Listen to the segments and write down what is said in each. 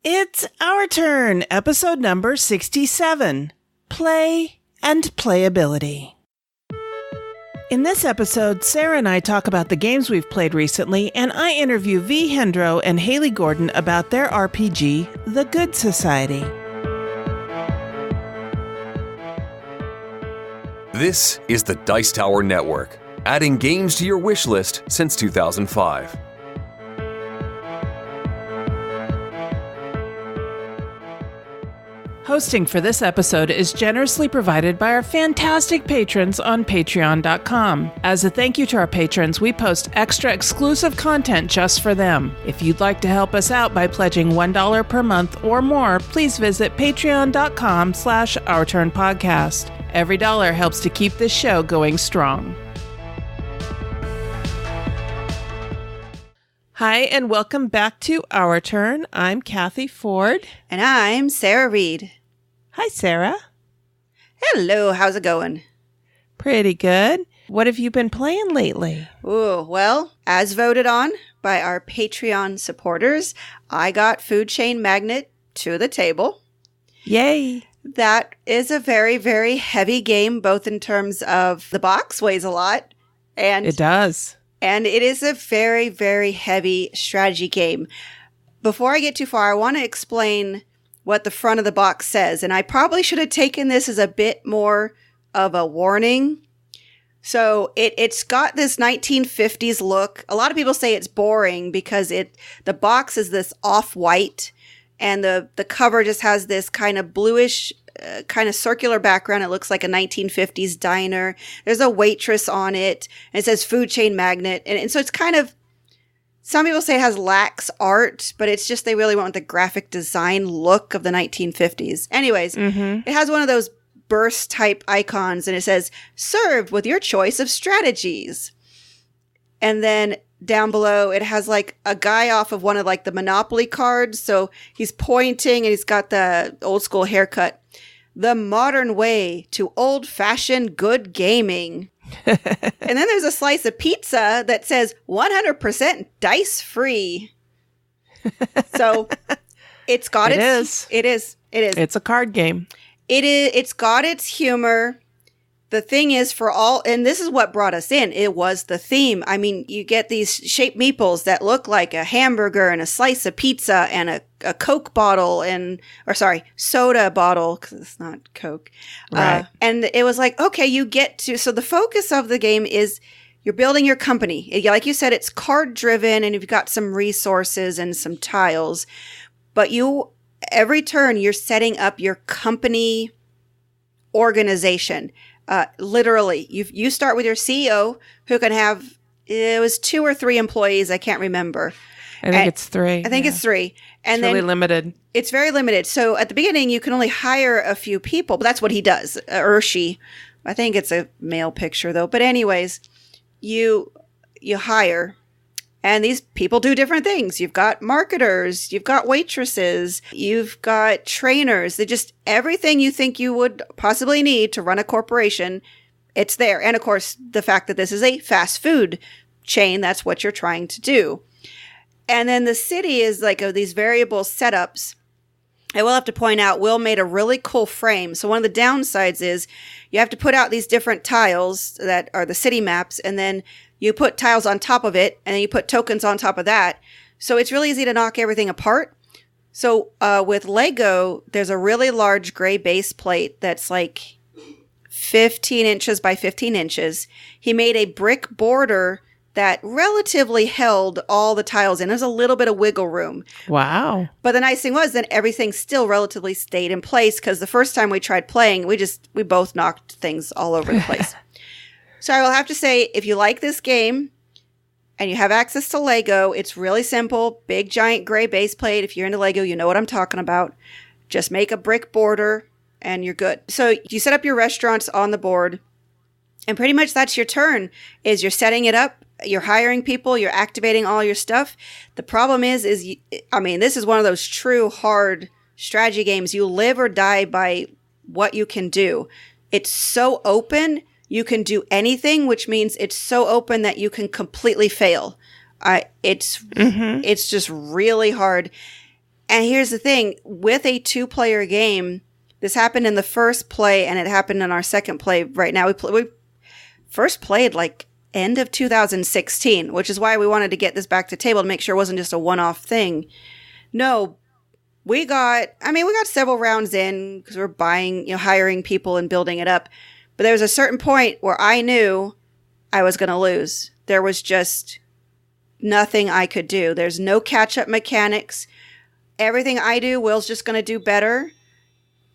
It's our turn, episode number 67, Play and Playability. In this episode, Sarah and I talk about the games we've played recently, and I interview Vee Hendro and Haley Gordon about their RPG, The Good Society. This is the Dice Tower Network, adding games to your wish list since 2005. Hosting for this episode is generously provided by our fantastic patrons on patreon.com. As a thank you to our patrons, we post extra exclusive content just for them. If you'd like to help us out by pledging $1 per month or more, please visit patreon.com/OurTurnPodcast. Every dollar helps to keep this show going strong. Hi, and welcome back to Our Turn. I'm Cathy Ford. And I'm Sarah Reed. Hi, Sarah. Hello, how's it going? Pretty good. What have you been playing lately? Ooh, well, as voted on by our Patreon supporters, I got Food Chain Magnet to the table. Yay. That is a very, very heavy game, both in terms of the box weighs a lot. And it does. And it is a very, very heavy strategy game. Before I get too far, I want to explain what the front of the box says. And I probably should have taken this as a bit more of a warning. So it's got this 1950s look. A lot of people say it's boring because the box is this off-white and the cover just has this kind of bluish kind of circular background. It looks like a 1950s diner. There's a waitress on it. And it says Food Chain Magnet. And so it's kind of, some people say it has lax art, but it's just they really want the graphic design look of the 1950s. Anyways, It has one of those burst type icons and it says, served with your choice of strategies. And then down below, it has like a guy off of one of like the Monopoly cards. So he's pointing and he's got the old school haircut. The modern way to old fashioned good gaming. And then there's a slice of pizza that says 100% dice free. So it's got It is. It's a card game. It's got its humor. The thing is and this is what brought us in, it was the theme. I mean, you get these shaped meeples that look like a hamburger and a slice of pizza and a Coke bottle soda bottle, because it's not Coke. Right. And it was like, okay, so the focus of the game is you're building your company. Like you said, it's card driven and you've got some resources and some tiles, but every turn you're setting up your company organization. Literally, you start with your CEO who can have, it was 2 or 3 employees. I can't remember. I think it's 3. I think it's 3. And it's really limited. It's very limited. So at the beginning, you can only hire a few people, but that's what he does, or she. I think it's a male picture though. But anyways, you hire. And these people do different things. You've got marketers, you've got waitresses, you've got trainers. They just, everything you think you would possibly need to run a corporation, it's there. And of course, the fact that this is a fast food chain, that's what you're trying to do. And then the city is like these variable setups. I will have to point out, Will made a really cool frame. So one of the downsides is you have to put out these different tiles that are the city maps, and then you put tiles on top of it, and then you put tokens on top of that. So it's really easy to knock everything apart. So with Lego, there's a really large gray base plate that's like 15 inches by 15 inches. He made a brick border that relatively held all the tiles in. There's a little bit of wiggle room. Wow. But the nice thing was that everything still relatively stayed in place, because the first time we tried playing, we both knocked things all over the place. So I will have to say, if you like this game and you have access to Lego, it's really simple. Big, giant gray base plate. If you're into Lego, you know what I'm talking about. Just make a brick border and you're good. So you set up your restaurants on the board, and pretty much that's your turn, is you're setting it up. You're hiring people. You're activating all your stuff. The problem is this is one of those true hard strategy games. You live or die by what you can do. It's so open. You can do anything, which means it's so open that you can completely fail. It's just really hard. And here's the thing, with a 2-player game, this happened in the first play and it happened in our second play right now. We first played like end of 2016, which is why we wanted to get this back to table to make sure it wasn't just a one-off thing. No, we got several rounds in because we're buying, hiring people and building it up. But there was a certain point where I knew I was going to lose. There was just nothing I could do. There's no catch-up mechanics. Everything I do, Will's just going to do better.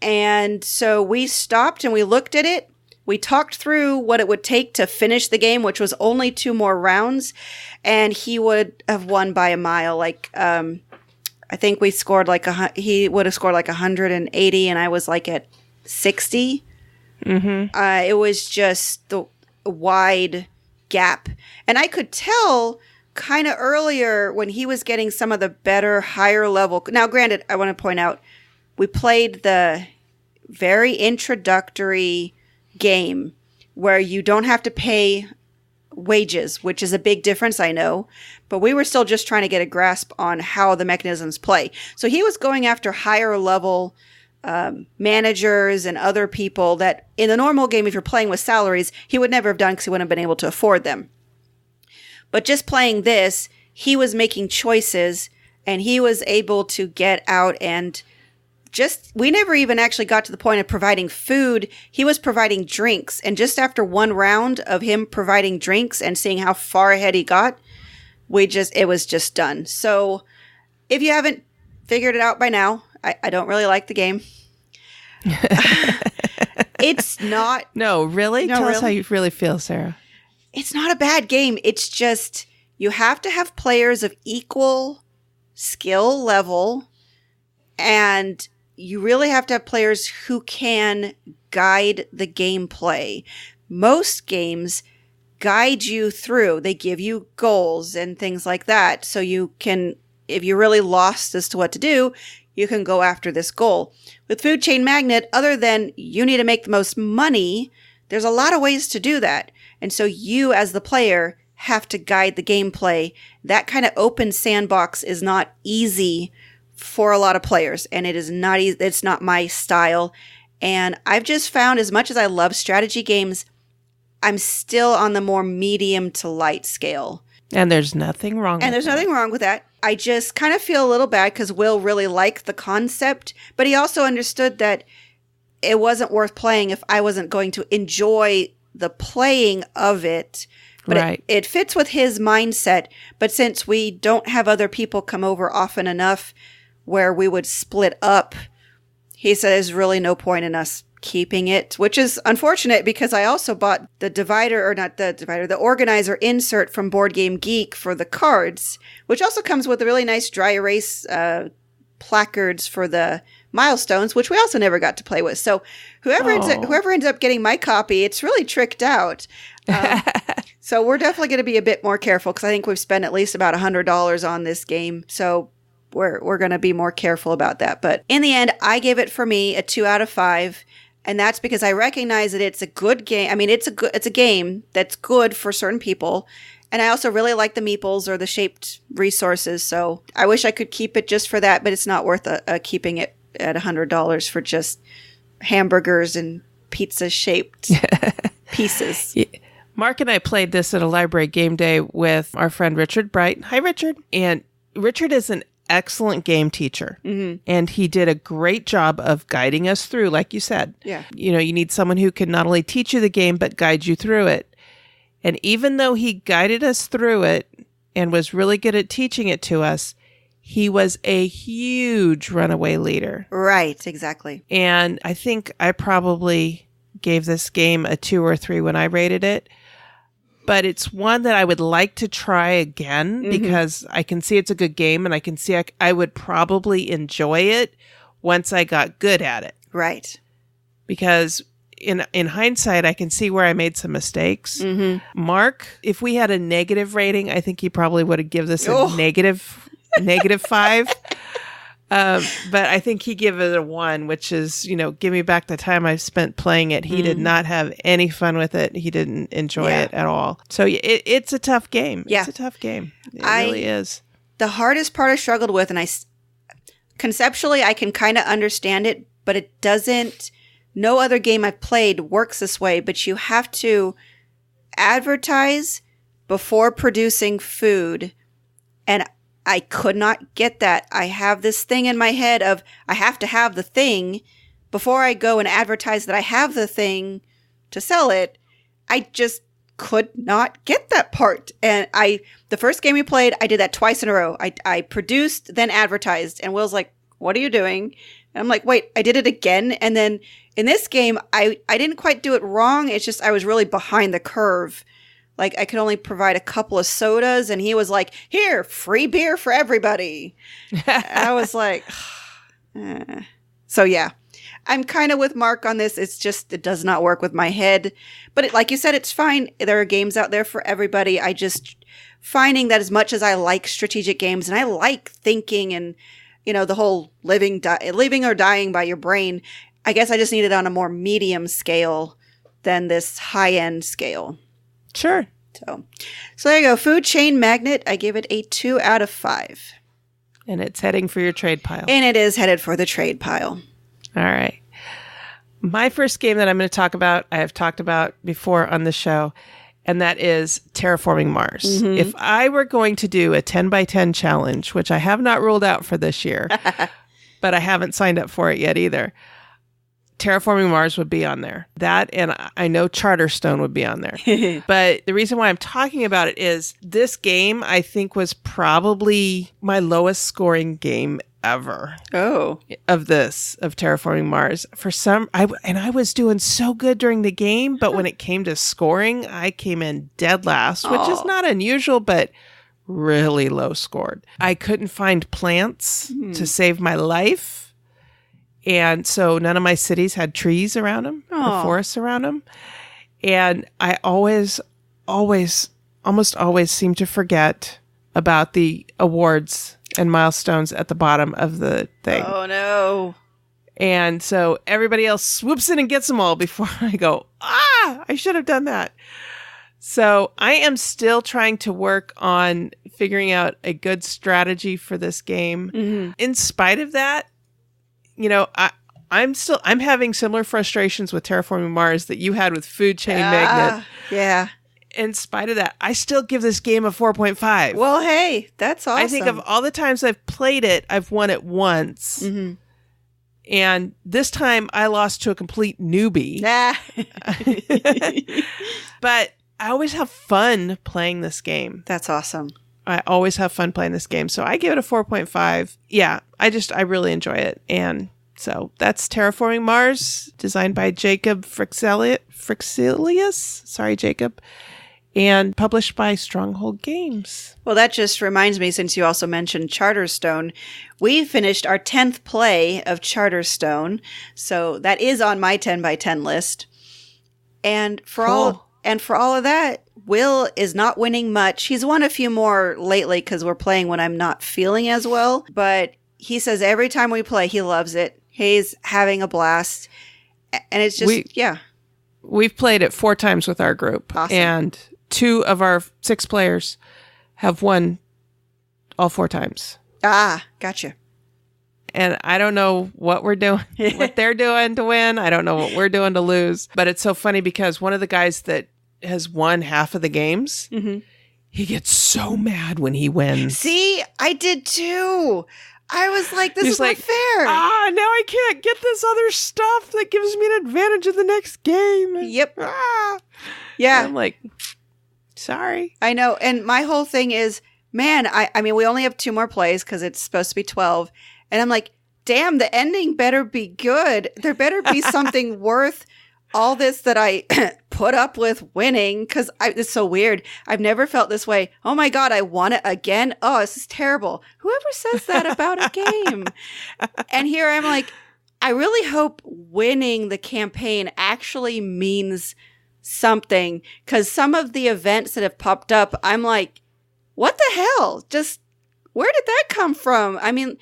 And so we stopped and we looked at it. We talked through what it would take to finish the game, which was only 2 more rounds. And he would have won by a mile. Like, I think we scored he would have scored like 180 and I was like at 60. Mm-hmm. It was just the wide gap. And I could tell kind of earlier when he was getting some of the better, higher level. Now, granted, I want to point out, we played the very introductory game where you don't have to pay wages, which is a big difference, I know. But we were still just trying to get a grasp on how the mechanisms play. So he was going after higher level managers and other people that in the normal game, if you're playing with salaries, he would never have done because he wouldn't have been able to afford them. But just playing this, he was making choices and he was able to get out and we never even actually got to the point of providing food. He was providing drinks. And just after 1 round of him providing drinks and seeing how far ahead he got, it was just done. So if you haven't figured it out by now, I don't really like the game. It's not. No, really? Tell us how you really feel, Sarah. It's not a bad game. It's just you have to have players of equal skill level, and you really have to have players who can guide the gameplay. Most games guide you through. They give you goals and things like that. So you can, if you're really lost as to what to do, you can go after this goal. With Food Chain Magnet, other than you need to make the most money, there's a lot of ways to do that. And so you as the player have to guide the gameplay. That kind of open sandbox is not easy for a lot of players, and it is not easy. It's not my style. And I've just found, as much as I love strategy games, I'm still on the more medium to light scale. And there's nothing wrong with nothing wrong with that. I just kind of feel a little bad because Will really liked the concept, but he also understood that it wasn't worth playing if I wasn't going to enjoy the playing of it. But right. It fits with his mindset. But since we don't have other people come over often enough where we would split up, he said there's really no point in us keeping it, which is unfortunate because I also bought the organizer insert from Board Game Geek for the cards, which also comes with a really nice dry erase placards for the milestones, which we also never got to play with. So whoever ends up getting my copy, it's really tricked out. So we're definitely going to be a bit more careful because I think we've spent at least about $100 on this game. So we're going to be more careful about that. But in the end, I gave it, for me, a 2 out of 5. And that's because I recognize that it's a good game. I mean, it's a game that's good for certain people. And I also really like the meeples or the shaped resources. So I wish I could keep it just for that, but it's not worth keeping it at $100 for just hamburgers and pizza-shaped pieces. Yeah. Mark and I played this at a library game day with our friend Richard Bright. Hi, Richard. And Richard is an excellent game teacher. Mm-hmm. And he did a great job of guiding us through, like you said. Yeah. You know, you need someone who can not only teach you the game, but guide you through it. And even though he guided us through it and was really good at teaching it to us, he was a huge runaway leader. Right, exactly. And I think I probably gave this game a 2 or 3 when I rated it. But it's one that I would like to try again because I can see it's a good game and I can see I would probably enjoy it once I got good at it. Right. Because in hindsight, I can see where I made some mistakes. Mm-hmm. Mark, if we had a negative rating, I think he probably would have given this a negative 5. But I think he gave it a 1, which is, give me back the time I've spent playing it. He did not have any fun with it. He didn't enjoy it at all. So it's a tough game. Yeah. It's a tough game. It really is. The hardest part I struggled with, and conceptually, I can kind of understand it, but it doesn't, no other game I've played works this way, but you have to advertise before producing food. And I could not get that. I have this thing in my head of I have to have the thing before I go and advertise that I have the thing to sell it. I just could not get that part. And the first game we played, I did that twice in a row. I produced, then advertised. And Will's like, what are you doing? And I'm like, wait, I did it again. And then in this game, I didn't quite do it wrong. It's just I was really behind the curve. Like, I could only provide a couple of sodas, and he was like, here, free beer for everybody. I was like, So, yeah. I'm kind of with Mark on this. It's just, it does not work with my head. But like you said, it's fine. There are games out there for everybody. I just finding that as much as I like strategic games, and I like thinking and, the whole living or dying by your brain, I guess I just need it on a more medium scale than this high-end scale. Sure. So there you go. Food Chain Magnet. I give it a 2 out of 5. And it's heading for your trade pile. And it is headed for the trade pile. All right. My first game that I'm going to talk about, I have talked about before on the show, and that is Terraforming Mars. Mm-hmm. If I were going to do a 10 by 10 challenge, which I have not ruled out for this year, but I haven't signed up for it yet either, Terraforming Mars would be on there. That, and I know Charterstone would be on there. But the reason why I'm talking about it is this game, I think, was probably my lowest scoring game ever. Oh. Of Terraforming Mars. I was doing so good during the game, but when it came to scoring, I came in dead last, which is not unusual, but really low scored. I couldn't find plants to save my life. And so none of my cities had trees around them or forests around them. And I almost always seem to forget about the awards and milestones at the bottom of the thing. Oh, no. And so everybody else swoops in and gets them all before I go, I should have done that. So I am still trying to work on figuring out a good strategy for this game. Mm-hmm. In spite of that, I'm having similar frustrations with Terraforming Mars that you had with Food Chain Magnet. Yeah. In spite of that, I still give this game a 4.5. Well, hey, that's awesome. I think of all the times I've played it, I've won it once. Mm-hmm. And this time I lost to a complete newbie. But I always have fun playing this game. That's awesome. I always have fun playing this game. So I give it a 4.5. Yeah, I really enjoy it. And so that's Terraforming Mars, designed by Jacob Frixelius. Sorry, Jacob. And published by Stronghold Games. Well, that just reminds me, since you also mentioned Charterstone, we finished our 10th play of Charterstone. So that is on my 10 by 10 list. And for all of that, Will is not winning much. He's won a few more lately because we're playing when I'm not feeling as well. But he says every time we play, he loves it. He's having a blast. And it's just, We've played it 4 times with our group. Awesome. And 2 of our 6 players have won all 4 times. Gotcha. And I don't know what we're doing, what they're doing to win. I don't know what we're doing to lose. But it's so funny because one of the guys that has won half of the games, he gets so mad when he wins. See, I did too. I was like, this is not fair. Now I can't get this other stuff that gives me an advantage in the next game. Yep. Yeah. And I'm like, sorry. I know. And my whole thing is, man, I mean, we only have 2 more plays because it's supposed to be 12. And I'm like, damn, the ending better be good. There better be something worth all this that I put up with winning, because it's so weird. I've never felt this way. Oh my God, I won it again. Oh, this is terrible. Whoever says that about a game? And here I'm like, I really hope winning the campaign actually means something, because some of the events that have popped up, I'm like, what the hell? Just where did that come from? I mean,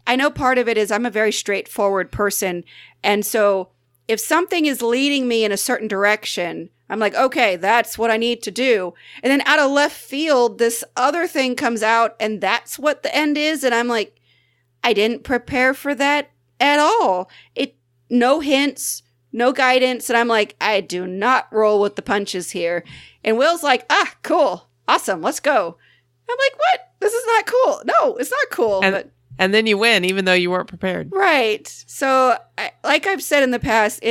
I know part of it is I'm a very straightforward person. And so if something is leading me in a certain direction, I'm like, okay, that's what I need to do. And then out of left field, this other thing comes out and that's what the end is. And I'm like, I didn't prepare for that at all. No hints, no guidance. And I'm like, I do not roll with the punches here. And Will's like, cool. Awesome. Let's go. I'm like, what? This is not cool. No, it's not cool. And then you win, even though you weren't prepared. Right. So, like I've said in the past,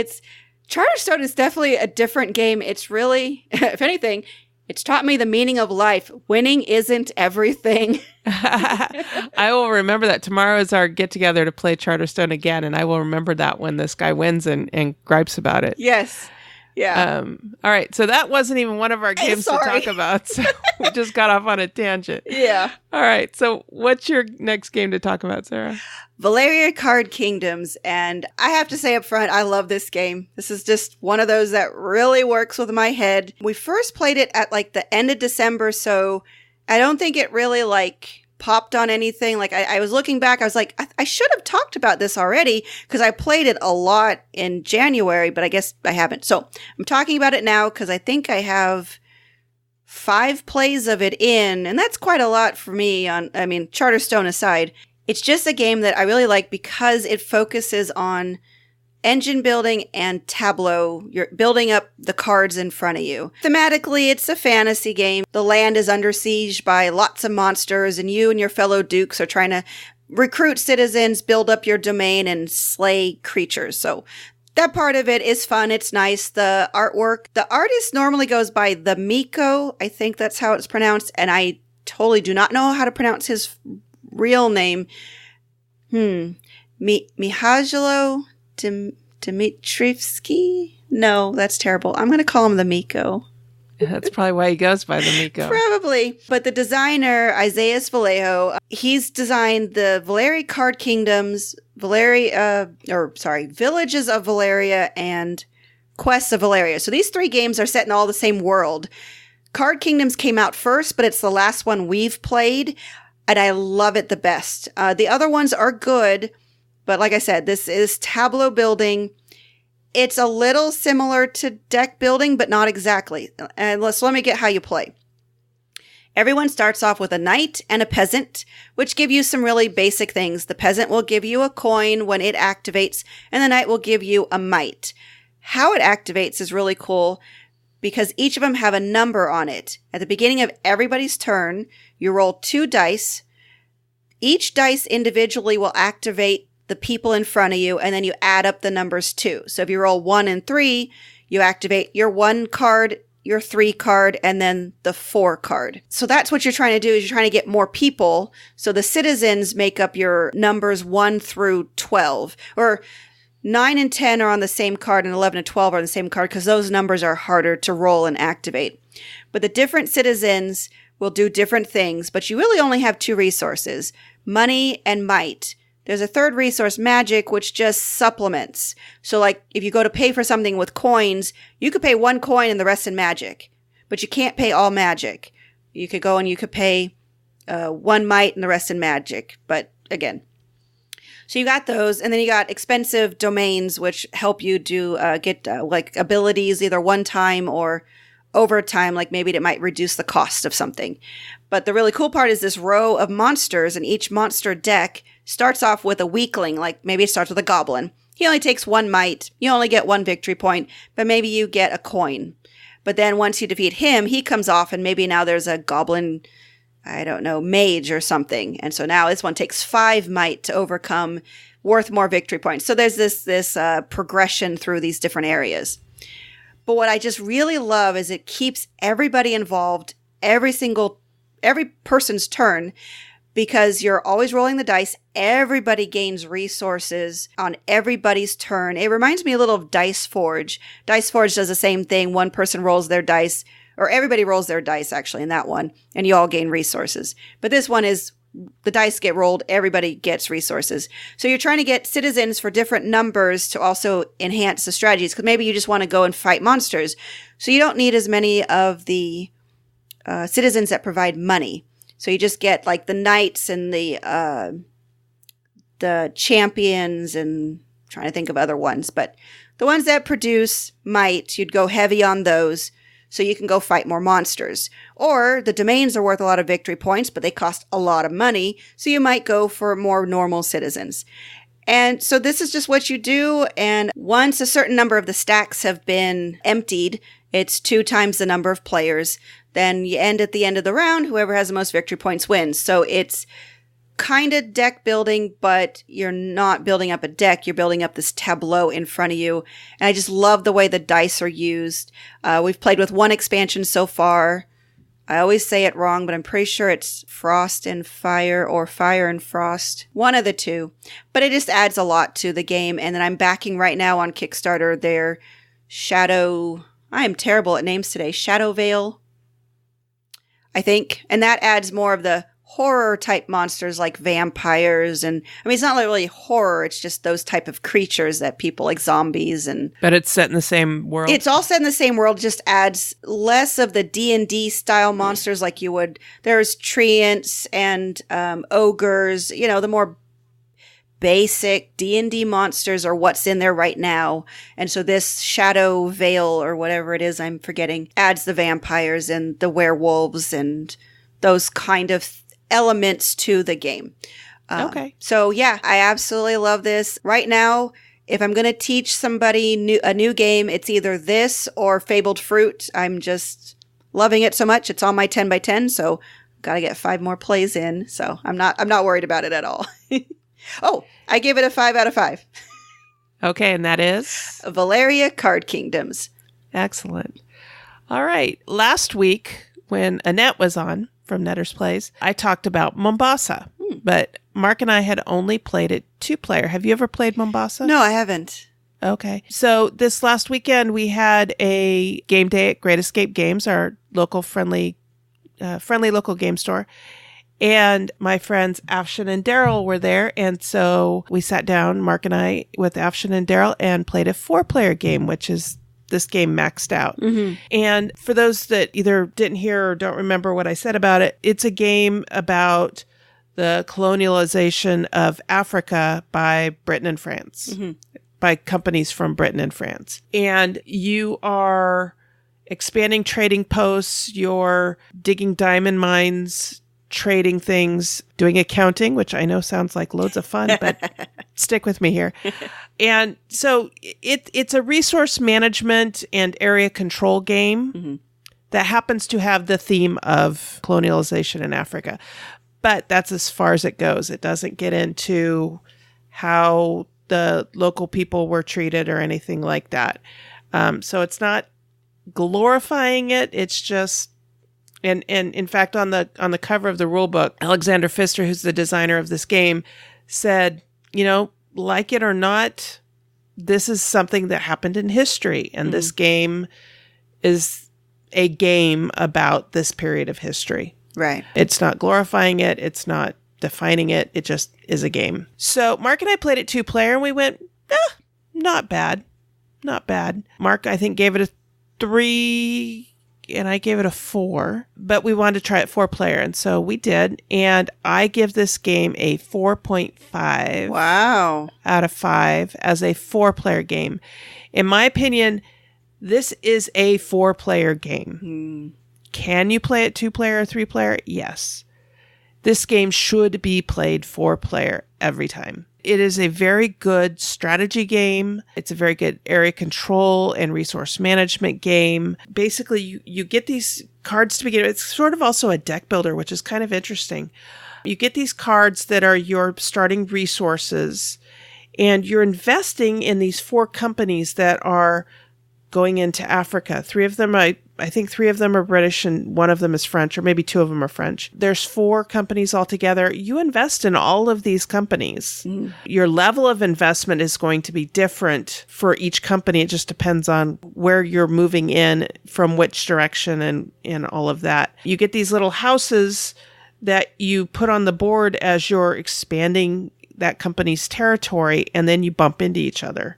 Charterstone is definitely a different game. It's really, if anything, it's taught me the meaning of life. Winning isn't everything. I will remember that. Tomorrow is our get-together to play Charterstone again, and I will remember that when this guy wins and gripes about it. Yes. Yeah. All right. So that wasn't even one of our games to talk about. So we just got off on a tangent. Yeah. All right. So what's your next game to talk about, Sarah? Valeria Card Kingdoms. And I have to say up front, I love this game. This is just one of those that really works with my head. We first played it at like the end of December. So I don't think it really popped on anything. Like I was looking back, I was like, I should have talked about this already because I played it a lot in January, but I guess I haven't. So I'm talking about it now because I think I have 5 plays of it in, and that's quite a lot for me Charterstone aside. It's just a game that I really like because it focuses on engine building and tableau. You're building up the cards in front of you. Thematically, it's a fantasy game. The land is under siege by lots of monsters, and you and your fellow dukes are trying to recruit citizens, build up your domain, and slay creatures. So that part of it is fun. It's nice. The artwork, the artist normally goes by the Miko. I think that's how it's pronounced, and I totally do not know how to pronounce his real name. Mihajlo Dmitrievsky? No, that's terrible. I'm going to call him the Miko. That's probably why he goes by the Miko. Probably. But the designer, Isaias Vallejo, he's designed the Valeria Card Kingdoms, Villages of Valeria, and Quests of Valeria. So these 3 games are set in all the same world. Card Kingdoms came out first, but it's the last one we've played, and I love it the best. The other ones are good, but like I said, this is tableau building. It's a little similar to deck building, but not exactly. And let me get how you play. Everyone starts off with a knight and a peasant, which give you some really basic things. The peasant will give you a coin when it activates, and the knight will give you a mite. How it activates is really cool because each of them have a number on it. At the beginning of everybody's turn, you roll 2 dice. Each dice individually will activate the people in front of you, and then you add up the numbers too. So if you roll 1 and 3, you activate your 1 card, your 3 card, and then the 4 card. So that's what you're trying to do, is you're trying to get more people. So the citizens make up your numbers 1 through 12, or 9 and 10 are on the same card, and 11 and 12 are on the same card because those numbers are harder to roll and activate. But the different citizens will do different things, but you really only have 2 resources, money and might. There's a third resource, magic, which just supplements. So like if you go to pay for something with coins, you could pay 1 coin and the rest in magic, but you can't pay all magic. You could go and you could pay 1 might and the rest in magic. But again, so you got those, and then you got expensive domains, which help you do get like abilities either one time or over time, like maybe it might reduce the cost of something. But the really cool part is this row of monsters, and each monster deck starts off with a weakling, like maybe it starts with a goblin. He only takes 1 might. You only get 1 victory point, but maybe you get a coin. But then once you defeat him, he comes off, and maybe now there's a goblin, I don't know, mage or something. And so now this one takes 5 might to overcome, worth more victory points. So there's this progression through these different areas. But what I just really love is it keeps everybody involved, every person's turn, because you're always rolling the dice. Everybody gains resources on everybody's turn. It reminds me a little of Dice Forge. Dice Forge does the same thing. One person rolls their dice, or everybody rolls their dice actually in that one, and you all gain resources. But this one is the dice get rolled, everybody gets resources. So you're trying to get citizens for different numbers to also enhance the strategies, because maybe you just want to go and fight monsters. So you don't need as many of the citizens that provide money. So you just get like the knights and the champions, and I'm trying to think of other ones, but the ones that produce might, you'd go heavy on those. so you can go fight more monsters. Or the domains are worth a lot of victory points, but they cost a lot of money, so you might go for more normal citizens. And so this is just what you do, and once a certain number of the stacks have been emptied, it's 2 times the number of players, then you end at the end of the round, whoever has the most victory points wins. So it's kind of deck building, but you're not building up a deck, you're building up this tableau in front of you. And I just love the way the dice are used. We've played with 1 expansion so far. I always say it wrong, but I'm pretty sure it's Frost and Fire or Fire and Frost. One of the 2. But it just adds a lot to the game. And then I'm backing right now on Kickstarter their Shadow... I am terrible at names today. Shadow Veil, I think. And that adds more of the horror type monsters like vampires. And I mean, it's not really horror. It's just those type of creatures that people like zombies and... But it's set in the same world? It's all set in the same world, just adds less of the D&D style monsters like you would. There's treants and ogres, you know, the more basic D&D monsters are what's in there right now. And so this Shadow Veil or whatever it is, I'm forgetting, adds the vampires and the werewolves and those kind of elements to the game. Okay. So yeah, I absolutely love this. Right now, if I'm going to teach somebody a new game, it's either this or Fabled Fruit. I'm just loving it so much. It's on my 10 by 10, so got to get 5 more plays in. So I'm not worried about it at all. Oh, I gave it a 5 out of 5. Okay, and that is? Valeria Card Kingdoms. Excellent. All right. Last week, when Annette was on from Netter's Plays, I talked about Mombasa, but Mark and I had only played it 2-player. Have you ever played Mombasa? No, I haven't. Okay. So this last weekend, we had a game day at Great Escape Games, our local friendly local game store. And my friends Afshin and Daryl were there. And so we sat down, Mark and I, with Afshin and Daryl and played a 4-player game, which is this game maxed out. Mm-hmm. And for those that either didn't hear or don't remember what I said about it, it's a game about the colonialization of Africa by Britain and France, by companies from Britain and France. And you are expanding trading posts, you're digging diamond mines, trading things, doing accounting, which I know sounds like loads of fun, but stick with me here. And so it's a resource management and area control game that happens to have the theme of colonialization in Africa. But that's as far as it goes. It doesn't get into how the local people were treated or anything like that. So it's not glorifying it. It's just... And in fact, on the cover of the rule book, Alexander Pfister, who's the designer of this game, said, you know, like it or not, this is something that happened in history. And this game is a game about this period of history. Right. It's not glorifying it. It's not defining it. It just is a game. So Mark and I played it 2-player and we went, not bad. Not bad. Mark, I think, gave it a 3... and I gave it a 4, but we wanted to try it 4-player, and so we did. And I give this game a 4.5. Wow. Out of 5 as a 4-player game. In my opinion, this is a 4-player game. Can you play it 2-player or 3-player? Yes. This game should be played 4-player every time. It is a very good strategy game. It's a very good area control and resource management game. Basically, you get these cards to begin with. It's sort of also a deck builder, which is kind of interesting. You get these cards that are your starting resources, and you're investing in these 4 companies that are going into Africa. 3 of them, I think 3 of them are British and 1 of them is French, or maybe 2 of them are French. There's 4 companies altogether. You invest in all of these companies. Your level of investment is going to be different for each company. It just depends on where you're moving in, from which direction, and all of that. You get these little houses that you put on the board as you're expanding that company's territory, and then you bump into each other.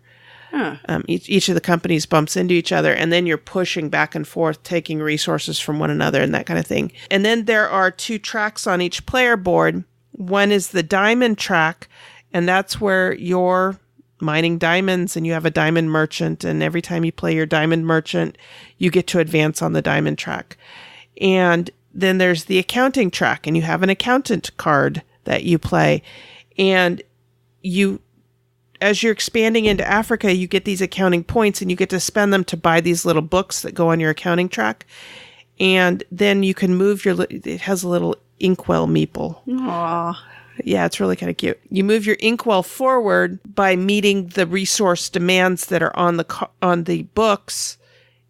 Each of the companies bumps into each other, and then you're pushing back and forth, taking resources from one another and that kind of thing. And then there are 2 tracks on each player board. One is the diamond track, and that's where your mining diamonds, and you have a diamond merchant, and every time you play your diamond merchant, you get to advance on the diamond track. And then there's the accounting track, and you have an accountant card that you play. And as you're expanding into Africa, you get these accounting points, and you get to spend them to buy these little books that go on your accounting track. And then you can move it has a little inkwell meeple. Aww. Yeah, it's really kind of cute. You move your inkwell forward by meeting the resource demands that are on the books,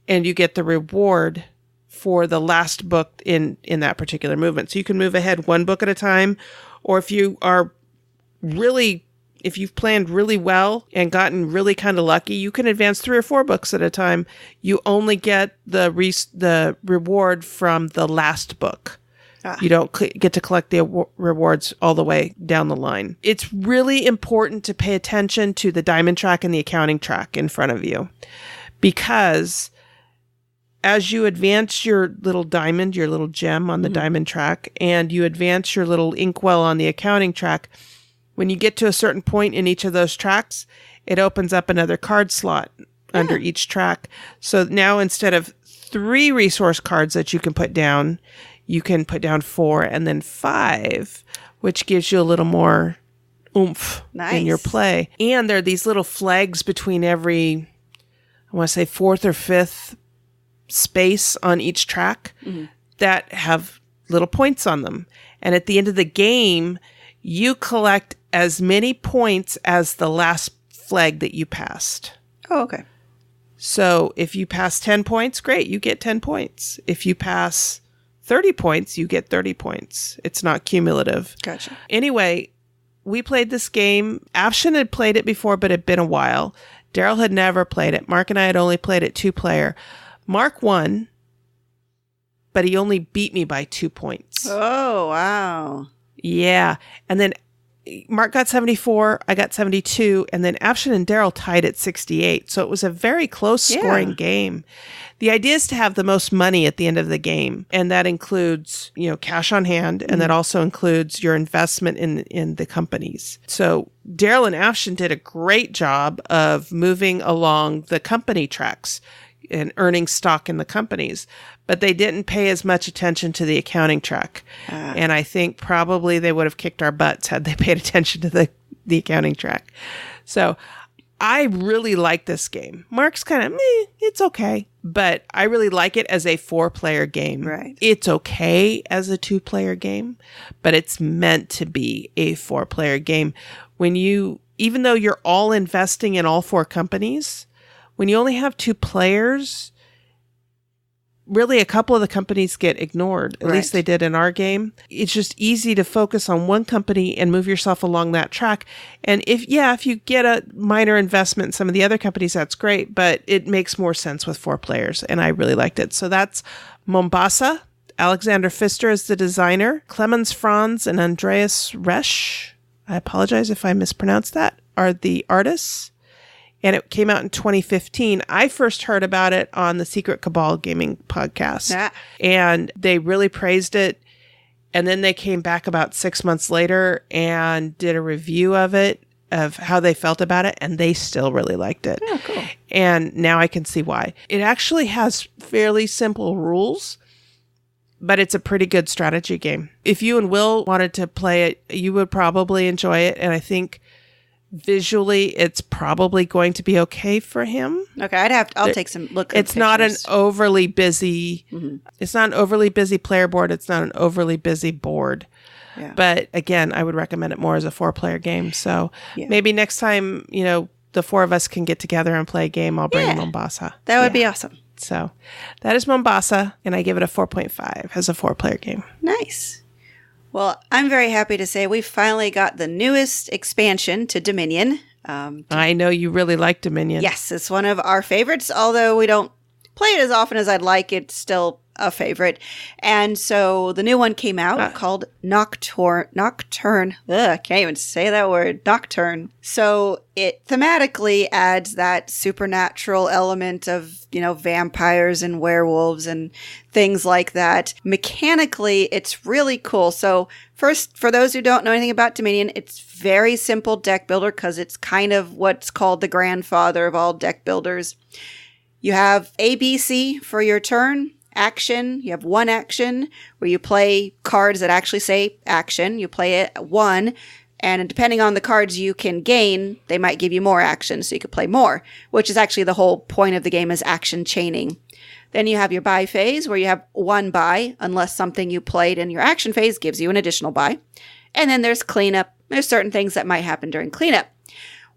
and you get the reward for the last book in that particular movement. So you can move ahead one book at a time, or if you've planned really well and gotten really kind of lucky, you can advance 3 or 4 books at a time. You only get the reward from the last book. You don't get to collect the rewards all the way down the line. It's really important to pay attention to the diamond track and the accounting track in front of you, because as you advance your little diamond, your little gem on the diamond track, and you advance your little inkwell on the accounting track, when you get to a certain point in each of those tracks, it opens up another card slot under each track. So now instead of 3 resource cards that you can put down, you can put down 4 and then 5, which gives you a little more oomph in your play. And there are these little flags between every, I want to say 4th or 5th space on each track that have little points on them. And at the end of the game, you collect as many points as the last flag that you passed. Oh, okay. So if you pass 10 points, great, you get 10 points. If you pass 30 points, you get 30 points. It's not cumulative. Gotcha. Anyway, we played this game. Afshin had played it before, but it had been a while. Daryl had never played it. Mark and I had only played it 2-player. Mark won, but he only beat me by 2 points. Oh, wow. Yeah. And then Mark got 74, I got 72, and then Afshin and Daryl tied at 68. So it was a very close scoring game. The idea is to have the most money at the end of the game, and that includes, cash on hand, and that also includes your investment in the companies. So Daryl and Afshin did a great job of moving along the company tracks and earning stock in the companies, but they didn't pay as much attention to the accounting track. And I think probably they would have kicked our butts had they paid attention to the accounting track. So I really like this game. Mark's kind of, it's okay, but I really like it as a 4-player game. Right. It's okay as a 2-player game, but it's meant to be a 4-player game. Even though you're all investing in all 4 companies, when you only have 2 players, really a couple of the companies get ignored. At least they did in our game. It's just easy to focus on one company and move yourself along that track. And if you get a minor investment in some of the other companies, that's great, but it makes more sense with 4 players. And I really liked it. So that's Mombasa. Alexander Pfister is the designer. Clemens Franz and Andreas Resch, I apologize if I mispronounced that, are the artists. And it came out in 2015. I first heard about it on the Secret Cabal Gaming podcast. And they really praised it. And then they came back about 6 months later and did a review of it, of how they felt about it. And they still really liked it. Oh, cool. And now I can see why. It actually has fairly simple rules, but it's a pretty good strategy game. If you and Will wanted to play it, you would probably enjoy it. And I think visually, it's probably going to be okay for him. Okay, I'll take some look. It's not an overly busy. It's not an overly busy player board. It's not an overly busy board. Yeah. But again, I would recommend it more as a 4-player game. So maybe next time, the 4 of us can get together and play a game. I'll bring Mombasa. That would be awesome. So that is Mombasa, and I give it a 4.5 as a 4-player game. Nice. Well, I'm very happy to say we finally got the newest expansion to Dominion. I know you really like Dominion. Yes, it's one of our favorites. Although we don't play it as often as I'd like, it's still a favorite. And so the new one came out called Nocturne. Ugh, I can't even say that word. Nocturne. So it thematically adds that supernatural element of, vampires and werewolves and things like that. Mechanically, it's really cool. So first, for those who don't know anything about Dominion, it's very simple deck builder because it's kind of what's called the grandfather of all deck builders. You have ABC for your turn. Action. You have one action where you play cards that actually say action. You play it one. And depending on the cards you can gain, they might give you more action, so you could play more, which is actually the whole point of the game is action chaining. Then you have your buy phase where you have one buy unless something you played in your action phase gives you an additional buy. And then there's cleanup. There's certain things that might happen during cleanup.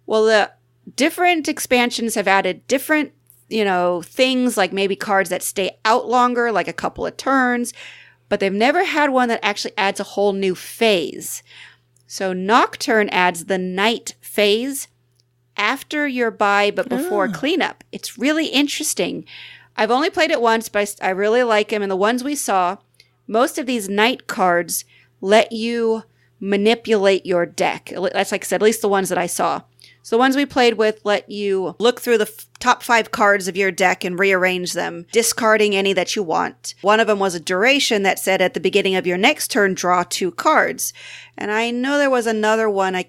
Well, the different expansions have added different things like maybe cards that stay out longer, like a couple of turns, but they've never had one that actually adds a whole new phase. So Nocturne adds the night phase after your buy, but before cleanup. It's really interesting. I've only played it once, but I really like them. And the ones we saw, most of these night cards let you manipulate your deck. That's like I said, at least the ones that I saw. So the ones we played with let you look through the top 5 cards of your deck and rearrange them, discarding any that you want. One of them was a duration that said at the beginning of your next turn, draw 2 cards. And I know there was another one, I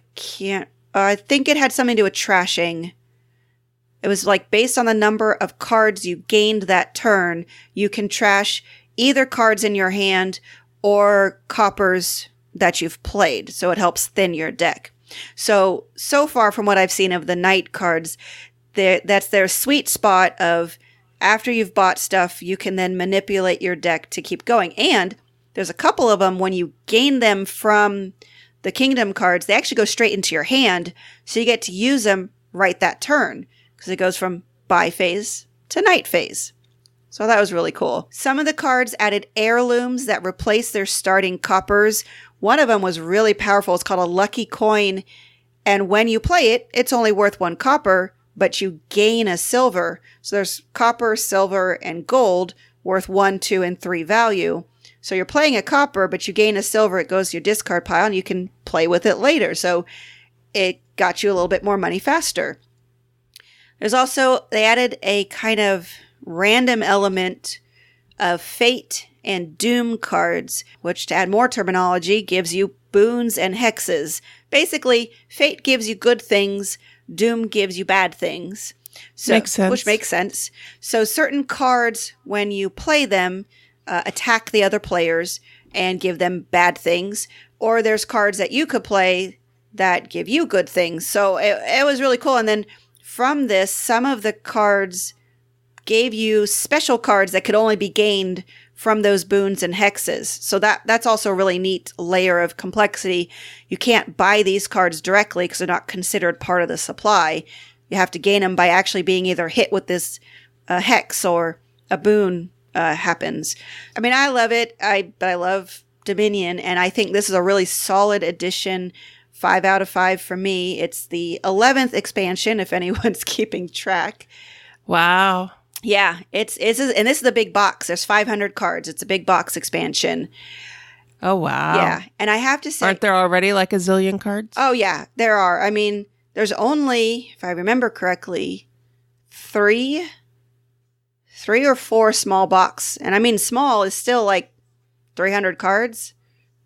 think it had something to do with trashing. It was like based on the number of cards you gained that turn, you can trash either cards in your hand or coppers that you've played. So it helps thin your deck. So far from what I've seen of the night cards, that's their sweet spot of after you've bought stuff, you can then manipulate your deck to keep going. And there's a couple of them when you gain them from the kingdom cards, they actually go straight into your hand. So you get to use them right that turn because it goes from buy phase to night phase. So that was really cool. Some of the cards added heirlooms that replace their starting coppers. One of them was really powerful. It's called a lucky coin. And when you play it, it's only worth 1 copper, but you gain a silver. So there's copper, silver, and gold worth 1, 2, and 3 value. So you're playing a copper, but you gain a silver. It goes to your discard pile, and you can play with it later. So it got you a little bit more money faster. There's also, they added a kind of random element of fate and doom cards, which to add more terminology gives you boons and hexes. Basically, fate gives you good things, doom gives you bad things. So, makes sense. Which makes sense. So certain cards, when you play them, attack the other players and give them bad things. Or there's cards that you could play that give you good things. So it was really cool. And then from this, some of the cards gave you special cards that could only be gained from those boons and hexes. So that's also a really neat layer of complexity. You can't buy these cards directly because they're not considered part of the supply. You have to gain them by actually being either hit with this hex or a boon happens. I mean, I love it. But I love Dominion, and I think this is a really solid addition. 5 out of 5 for me. It's the 11th expansion, if anyone's keeping track. Wow. Yeah, and this is the big box. There's 500 cards. It's a big box expansion. Oh, wow. Yeah, and I have to say... Aren't there already like a zillion cards? Oh, yeah, there are. I mean, there's only, if I remember correctly, 3 or 4 small box. And I mean, small is still like 300 cards.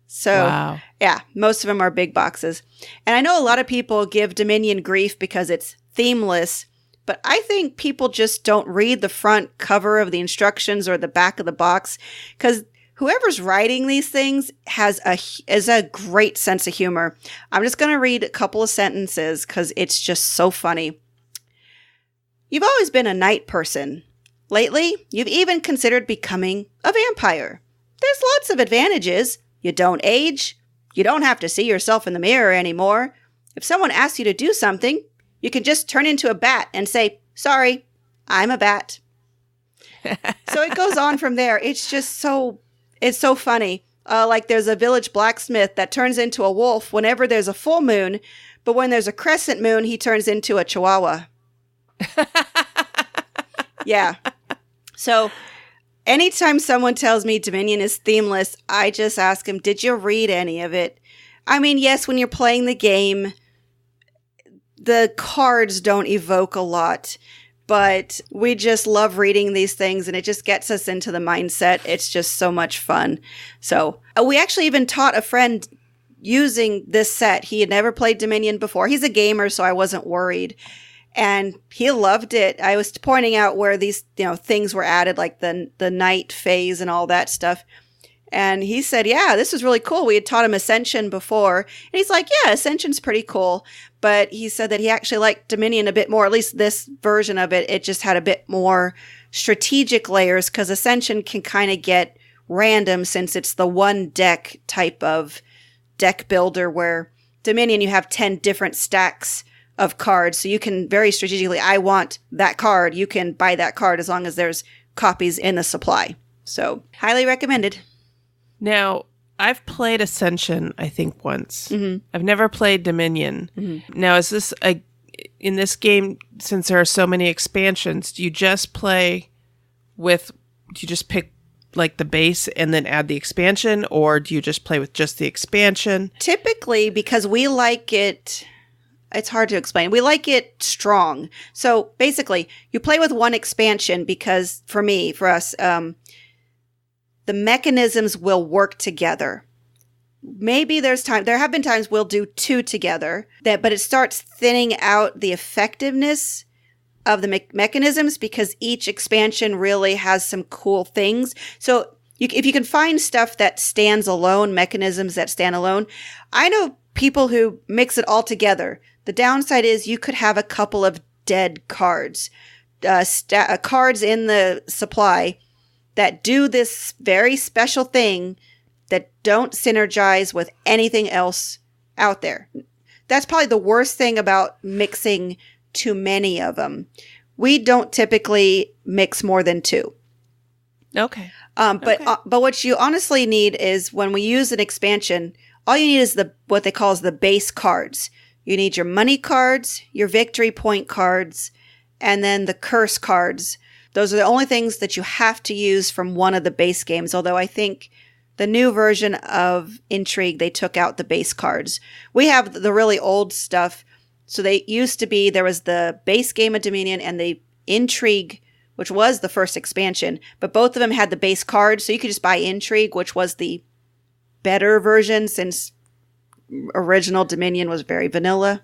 So, wow. Yeah, most of them are big boxes. And I know a lot of people give Dominion grief because it's themeless, but I think people just don't read the front cover of the instructions or the back of the box because whoever's writing these things is a great sense of humor. I'm just going to read a couple of sentences because it's just so funny. You've always been a night person. Lately, you've even considered becoming a vampire. There's lots of advantages. You don't age. You don't have to see yourself in the mirror anymore. If someone asks you to do something, you can just turn into a bat and say, sorry, I'm a bat. So it goes on from there. It's just it's so funny. Like there's a village blacksmith that turns into a wolf whenever there's a full moon, but when there's a crescent moon, he turns into a chihuahua. Yeah. So anytime someone tells me Dominion is themeless, I just ask them, did you read any of it? I mean, yes, when you're playing the game, the cards don't evoke a lot, but we just love reading these things and it just gets us into the mindset. It's just so much fun. So we actually even taught a friend using this set. He had never played Dominion before. He's a gamer, so I wasn't worried. And he loved it. I was pointing out where these, things were added, like the night phase and all that stuff. And he said, yeah, this is really cool. We had taught him Ascension before. And he's like, yeah, Ascension's pretty cool. But he said that he actually liked Dominion a bit more, at least this version of it. It just had a bit more strategic layers because Ascension can kind of get random since it's the one deck type of deck builder, where Dominion, you have 10 different stacks of cards. So you can very strategically, I want that card. You can buy that card as long as there's copies in the supply. So highly recommended. Now, I've played Ascension, I think, once. Mm-hmm. I've never played Dominion. Mm-hmm. Now, is this in this game, since there are so many expansions, do you just pick like the base and then add the expansion, or do you just play with just the expansion? Typically, because we like it, it's hard to explain. We like it strong. So basically, you play with one expansion because for us, the mechanisms will work together. Maybe there have been times we'll do two together, but it starts thinning out the effectiveness of the mechanisms because each expansion really has some cool things. So if you can find stuff that stands alone, mechanisms that stand alone, I know people who mix it all together. The downside is you could have a couple of dead cards, cards in the supply that do this very special thing that don't synergize with anything else out there. That's probably the worst thing about mixing too many of them. We don't typically mix more than two. Okay. But what you honestly need is when we use an expansion, all you need is what they call the base cards. You need your money cards, your victory point cards, and then the curse cards. Those are the only things that you have to use from one of the base games, although I think the new version of Intrigue, they took out the base cards. We have the really old stuff. So they used to be, there was the base game of Dominion and the Intrigue, which was the first expansion, but both of them had the base cards. So you could just buy Intrigue, which was the better version since original Dominion was very vanilla.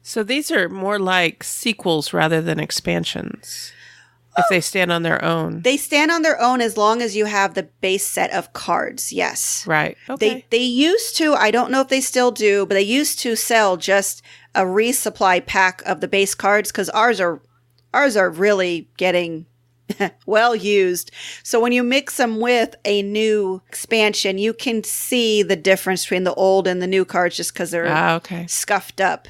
So these are more like sequels rather than expansions. If they stand on their own. They stand on their own as long as you have the base set of cards, yes. Right. Okay. They used to, I don't know if they still do, but they used to sell just a resupply pack of the base cards because ours are really getting well used. So when you mix them with a new expansion, you can see the difference between the old and the new cards just because they're scuffed up.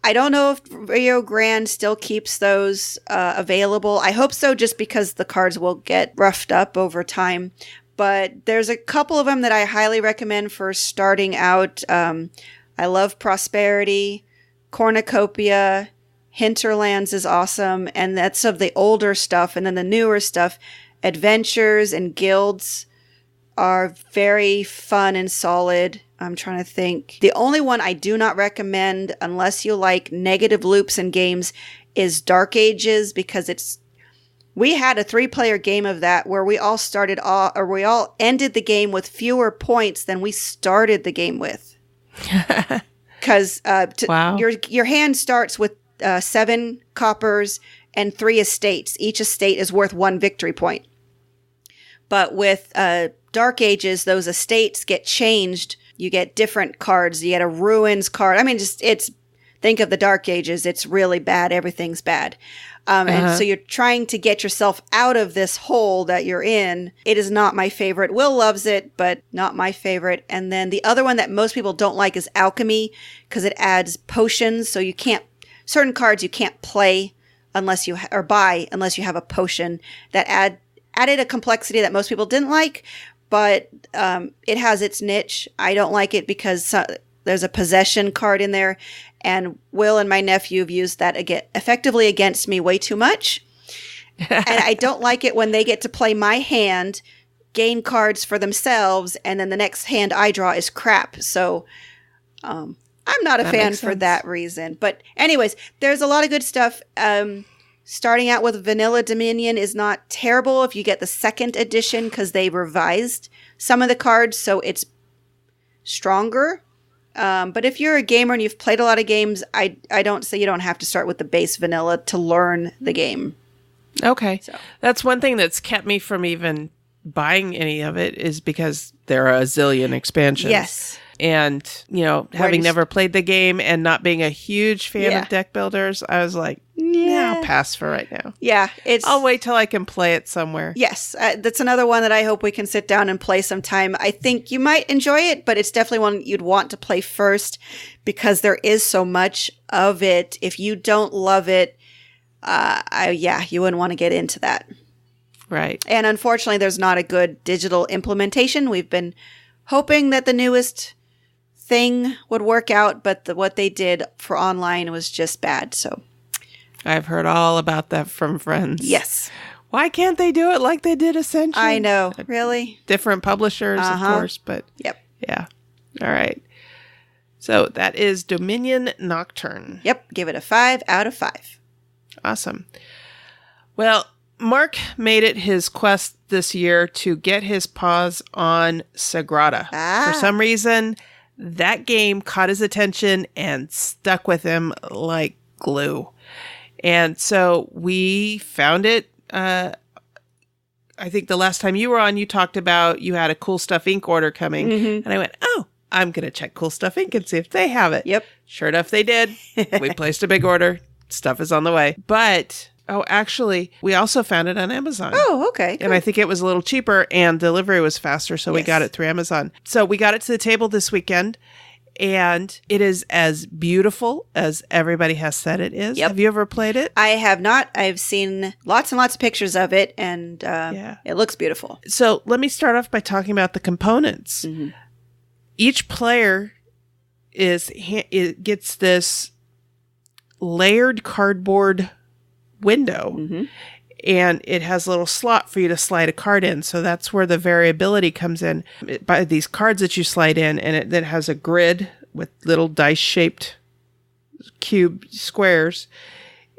I don't know if Rio Grande still keeps those available. I hope so, just because the cards will get roughed up over time. But there's a couple of them that I highly recommend for starting out. I love Prosperity, Cornucopia, Hinterlands is awesome, and that's of the older stuff. And then the newer stuff, Adventures and Guilds, are very fun and solid. I'm trying to think. The only one I do not recommend, unless you like negative loops in games, is Dark Ages, because we had a 3-player game of that where we all ended the game with fewer points than we started the game with. Because wow. your hand starts with 7 coppers and 3 estates. Each estate is worth 1 victory point. But with Dark Ages, those estates get changed. You get different cards. You get a Ruins card. I mean, think of the Dark Ages. It's really bad. Everything's bad. And so you're trying to get yourself out of this hole that you're in. It is not my favorite. Will loves it, but not my favorite. And then the other one that most people don't like is Alchemy, because it adds potions. So certain cards you can't play unless you buy unless you have a potion. That added a complexity that most people didn't like. But it has its niche. I don't like it because there's a possession card in there. And Will and my nephew have used that effectively against me way too much. And I don't like it when they get to play my hand, gain cards for themselves, and then the next hand I draw is crap. So I'm not a fan for that reason. But anyways, there's a lot of good stuff. Starting out with Vanilla Dominion is not terrible if you get the second edition because they revised some of the cards, so it's stronger. But if you're a gamer and you've played a lot of games, I don't say you don't have to start with the base vanilla to learn the game. Okay. So. That's one thing that's kept me from even buying any of it is because there are a zillion expansions. Yes. And, having never played the game and not being a huge fan of deck builders, I was like, I'll pass for right now. Yeah. I'll wait till I can play it somewhere. Yes. That's another one that I hope we can sit down and play sometime. I think you might enjoy it, but it's definitely one you'd want to play first because there is so much of it. If you don't love it, you wouldn't want to get into that. Right. And unfortunately, there's not a good digital implementation. We've been hoping that the newest thing would work out, but what they did for online was just bad. So I've heard all about that from friends. Yes. Why can't they do it like they did Ascension? I know. Really? Different publishers, of course, but yep. Yeah. All right. So that is Dominion Nocturne. Yep. Give it a 5 out of 5. Awesome. Well, Mark made it his quest this year to get his paws on Sagrada. For some reason, that game caught his attention and stuck with him like glue. And so we found it. I think the last time you were on, you talked about you had a Cool Stuff Inc. order coming. Mm-hmm. And I went, I'm going to check Cool Stuff Inc. and see if they have it. Yep. Sure enough, they did. We placed a big order. Stuff is on the way. But... actually, we also found it on Amazon. Oh, okay. Cool. And I think it was a little cheaper and delivery was faster, so we got it through Amazon. So we got it to the table this weekend, and it is as beautiful as everybody has said it is. Yep. Have you ever played it? I have not. I've seen lots and lots of pictures of it, and it looks beautiful. So let me start off by talking about the components. Mm-hmm. Each player gets this layered cardboard window, and it has a little slot for you to slide a card in. So that's where the variability comes in. By these cards that you slide in, and it then has a grid with little dice-shaped cube squares,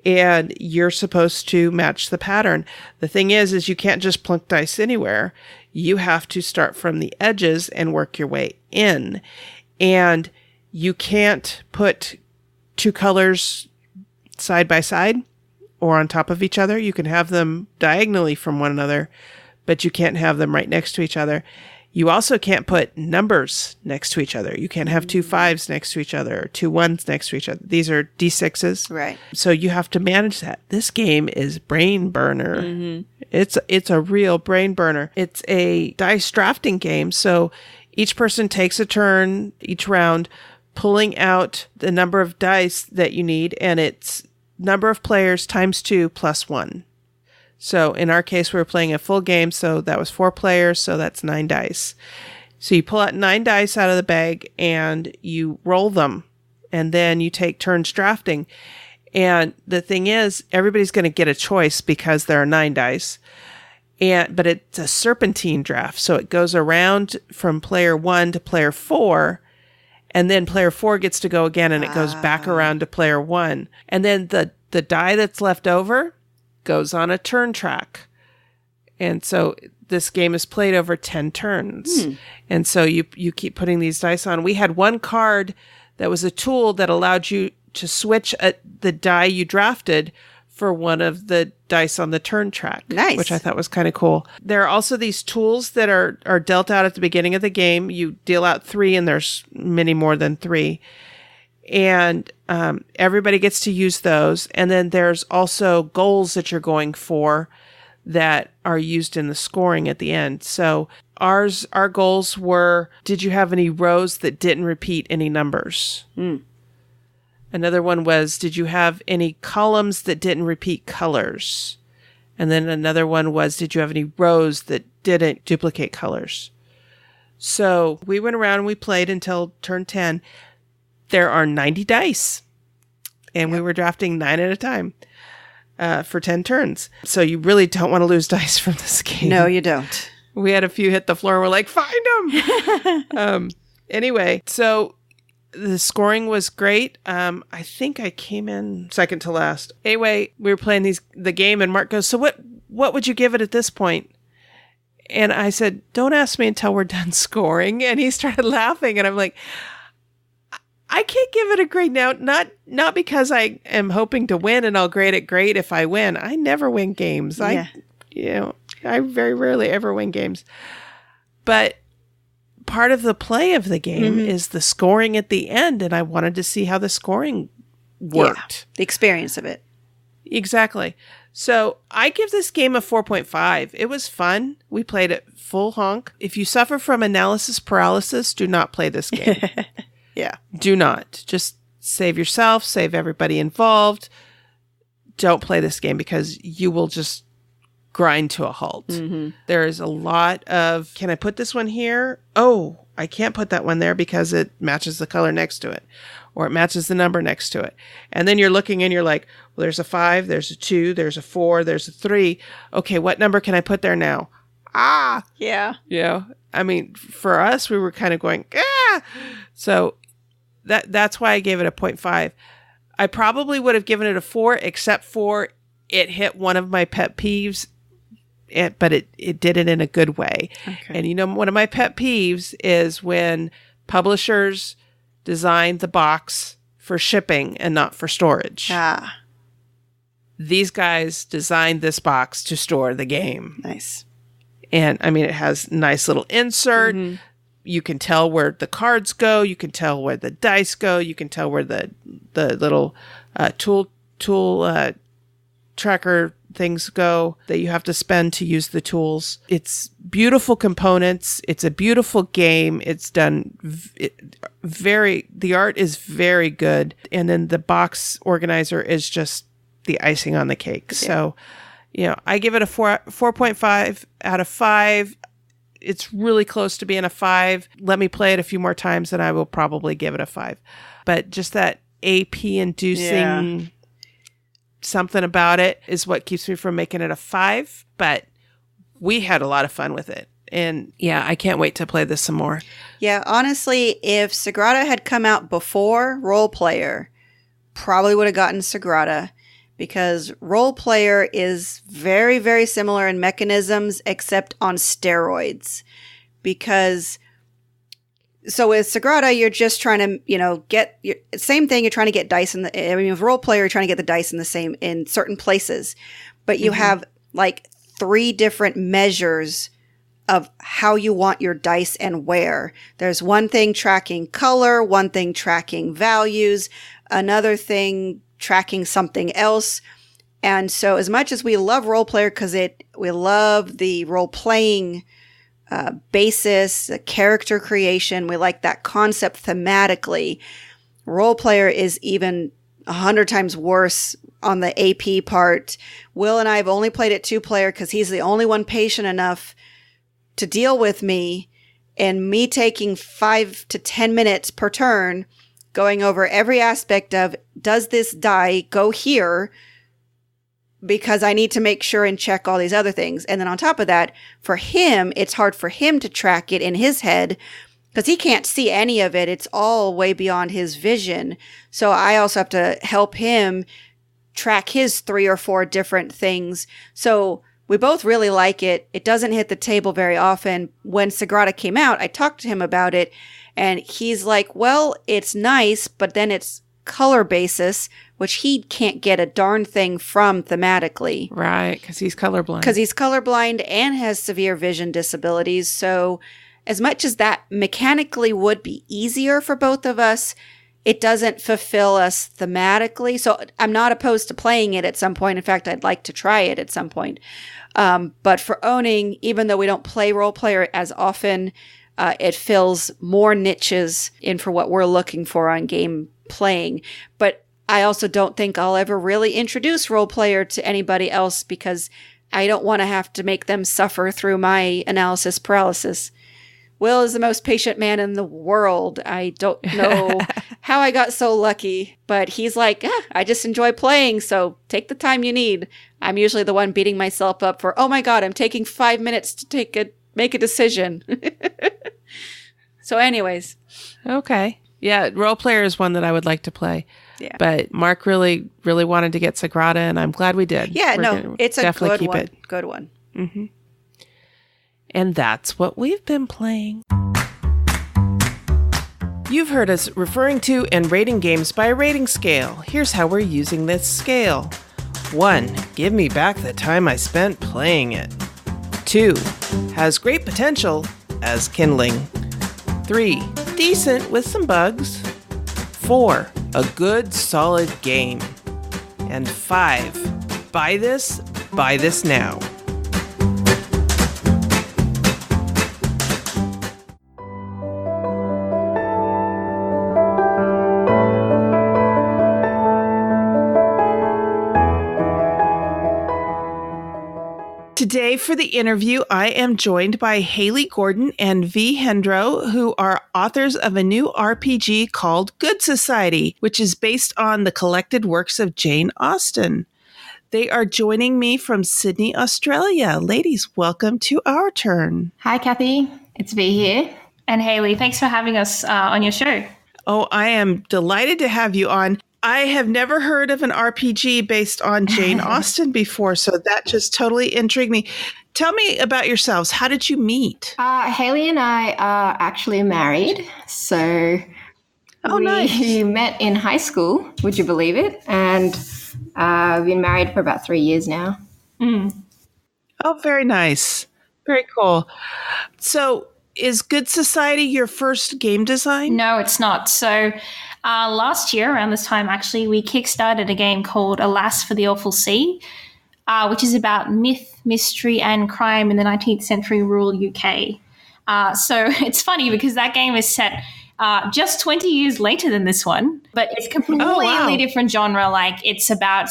and you're supposed to match the pattern. The thing is you can't just plunk dice anywhere. You have to start from the edges and work your way in. And you can't put two colors side by side or on top of each other. You can have them diagonally from one another, but you can't have them right next to each other. You also can't put numbers next to each other. You can't have 2 5s next to each other or 2 1s next to each other. These are D6s. Right. So you have to manage that. This game is brain burner. Mm-hmm. It's a real brain burner. It's a dice drafting game. So each person takes a turn each round, pulling out the number of dice that you need, and it's number of players times 2 plus 1. So in our case, we were playing a full game, so that was 4 players, so that's 9 dice. So you pull out 9 dice out of the bag and you roll them, and then you take turns drafting. And the thing is, everybody's going to get a choice because there are 9 dice. But it's a serpentine draft, so it goes around from player 1 to player 4. And then player 4 gets to go again, and it goes back around to player 1. And then the die that's left over goes on a turn track. And so this game is played over 10 turns. And so you keep putting these dice on. We had one card that was a tool that allowed you to switch the die you drafted for one of the dice on the turn track. Nice. Which I thought was kind of cool. There are also these tools that are dealt out at the beginning of the game. You deal out 3, and there's many more than 3. And everybody gets to use those. And then there's also goals that you're going for that are used in the scoring at the end. So our goals were, did you have any rows that didn't repeat any numbers? Another one was, did you have any columns that didn't repeat colors? And then another one was, did you have any rows that didn't duplicate colors? So we went around and we played until turn 10. There are 90 dice, and we were drafting 9 at a time. for 10 turns. So you really don't want to lose dice from this game. No, you don't. We had a few hit the floor. We're like, find them. Anyway, so the scoring was great. I think I came in second to last. Anyway, we were playing the game, and Mark goes, so what would you give it at this point? And I said, don't ask me until we're done scoring. And he started laughing, and I'm like, I can't give it a grade now. Not because I am hoping to win, and I'll grade it great if I win. I never win games. I very rarely ever win games. But part of the play of the game is the scoring at the end, and I wanted to see how the scoring worked. Yeah, the experience of it. Exactly. So I give this game a 4.5. It was fun. We played it full honk. If you suffer from analysis paralysis, do not play this game. Yeah. Do not. Just save yourself, save everybody involved. Don't play this game because you will just grind to a halt. There is a lot of, can I put this one here? Oh, I can't put that one there because it matches the color next to it, or it matches the number next to it. And then you're looking and you're like, well, there's a 5, there's a 2, there's a 4, there's a 3. Okay, what number can I put there now? Yeah. Yeah. I mean, for us, we were kind of going, So that's why I gave it a 0.5. I probably would have given it a 4, except for it hit one of my pet peeves, but it did it in a good way. Okay. And one of my pet peeves is when publishers design the box for shipping and not for storage. These guys designed this box to store the game. Nice. And I mean, it has nice little insert. You can tell where the cards go. You can tell where the dice go. You can tell where the little tool tracker things go that you have to spend to use the tools. It's beautiful components. It's a beautiful game. It's done the art is very good. And then the box organizer is just the icing on the cake. Yeah. So, I give it a 4.5 out of 5. It's really close to being a 5. Let me play it a few more times and I will probably give it a 5. But just that AP inducing something about it is what keeps me from making it a 5. But we had a lot of fun with it. And I can't wait to play this some more. Yeah, honestly, if Sagrada had come out before Role Player, probably would have gotten Sagrada, because Role Player is very, very similar in mechanisms, except on steroids. So with Sagrada, you're just trying to, same thing. You're trying to get dice with Role Player, you're trying to get the dice in certain places, but you have like 3 different measures of how you want your dice and where. There's one thing tracking color, one thing tracking values, another thing tracking something else. And so as much as we love Role Player because we love the role-playing basis, character creation, we like that concept thematically, Role Player is even 100 times worse on the AP part. Will and I have only played it 2-player because he's the only one patient enough to deal with me, and me taking 5 to 10 minutes per turn going over every aspect of, does this die go here? Because I need to make sure and check all these other things. And then on top of that, for him, it's hard for him to track it in his head because he can't see any of it. It's all way beyond his vision. So I also have to help him track his 3 or 4 different things. So we both really like it. It doesn't hit the table very often. When Sagrada came out, I talked to him about it, and he's like, well, it's nice, but then it's color basis, which he can't get a darn thing from thematically. Right, because he's colorblind. Because he's colorblind and has severe vision disabilities. So as much as that mechanically would be easier for both of us, it doesn't fulfill us thematically. So I'm not opposed to playing it at some point. In fact, I'd like to try it at some point. But for owning, even though we don't play Role Player as often, it fills more niches in for what we're looking for on game playing. But I also don't think I'll ever really introduce Role Player to anybody else because I don't want to have to make them suffer through my analysis paralysis. Will is the most patient man in the world. I don't know how I got so lucky, but he's like, I just enjoy playing, so take the time you need. I'm usually the one beating myself up for, oh my God, I'm taking 5 minutes to make a decision. So anyways. Okay. Yeah, Role Player is one that I would like to play. Yeah. But Mark really, really wanted to get Sagrada, and I'm glad we did. Yeah, it's a good one. Good one. Mm-hmm. And that's what we've been playing. You've heard us referring to and rating games by a rating scale. Here's how we're using this scale. 1. Give me back the time I spent playing it. 2. Has great potential as kindling. 3. Decent with some bugs. 4. A good, solid game. And 5. Buy this now. Today for the interview, I am joined by Haley Gordon and Vee Hendro, who are authors of a new RPG called Good Society, which is based on the collected works of Jane Austen. They are joining me from Sydney, Australia. Ladies, welcome to our turn. Hi, Cathy. It's Vee here. And Haley, thanks for having us on your show. Oh, I am delighted to have you on. I have never heard of an RPG based on Jane Austen before, so that just totally intrigued me. Tell me about yourselves. How did you meet? Haley and I are actually married. So we met in high school, would you believe it? And we've been married for about 3 years now. Mm. Oh, very nice. Very cool. So is Good Society your first game design? No, it's not. So last year, around this time, actually, we kickstarted a game called Alas for the Awful Sea, which is about myth, mystery, and crime in the 19th century rural UK. So it's funny because that game is set just 20 years later than this one, but it's completely different genre. Like it's about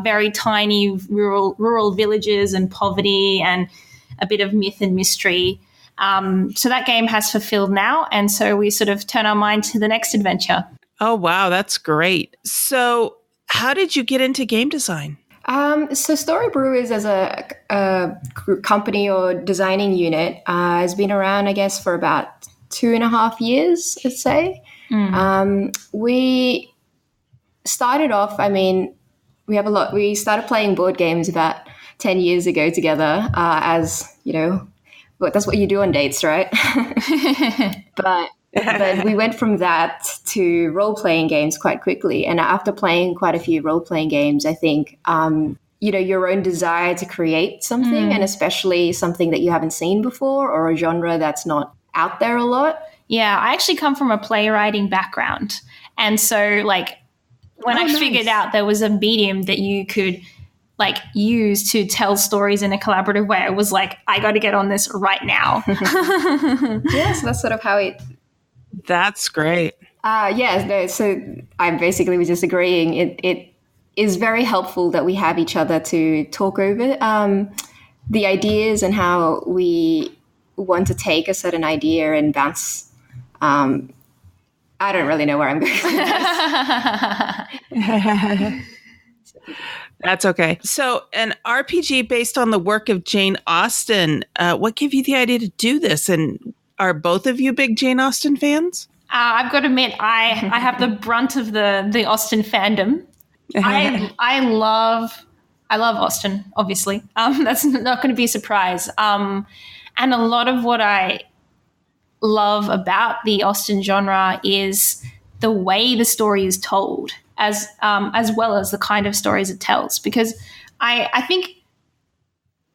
very tiny rural villages and poverty and a bit of myth and mystery. So that game has fulfilled now, and so we sort of turn our mind to the next adventure. Oh, wow. That's great. So how did you get into game design? So Story Brewers as a company or designing unit has been around, I guess, for about 2.5 years, I'd say. We started off, we started playing board games about 10 years ago together as, but that's what you do on dates, right? But we went from that to role-playing games quite quickly. And after playing quite a few role-playing games, I think, your own desire to create something and especially something that you haven't seen before or a genre that's not out there a lot. Yeah, I actually come from a playwriting background. And so, when I figured out there was a medium that you could use to tell stories in a collaborative way, I was like, I got to get on this right now. Yes, that's sort of how it... That's great. So I basically was just agreeing. It is very helpful that we have each other to talk over the ideas and how we want to take a certain idea and bounce. I don't really know where I'm going with this. That's okay. So an RPG based on the work of Jane Austen, what gave you the idea to do this? And are both of you big Jane Austen fans? I've got to admit, I have the brunt of the Austen fandom. I love Austen, obviously. That's not going to be a surprise. And a lot of what I love about the Austen genre is the way the story is told, as well as the kind of stories it tells. Because I think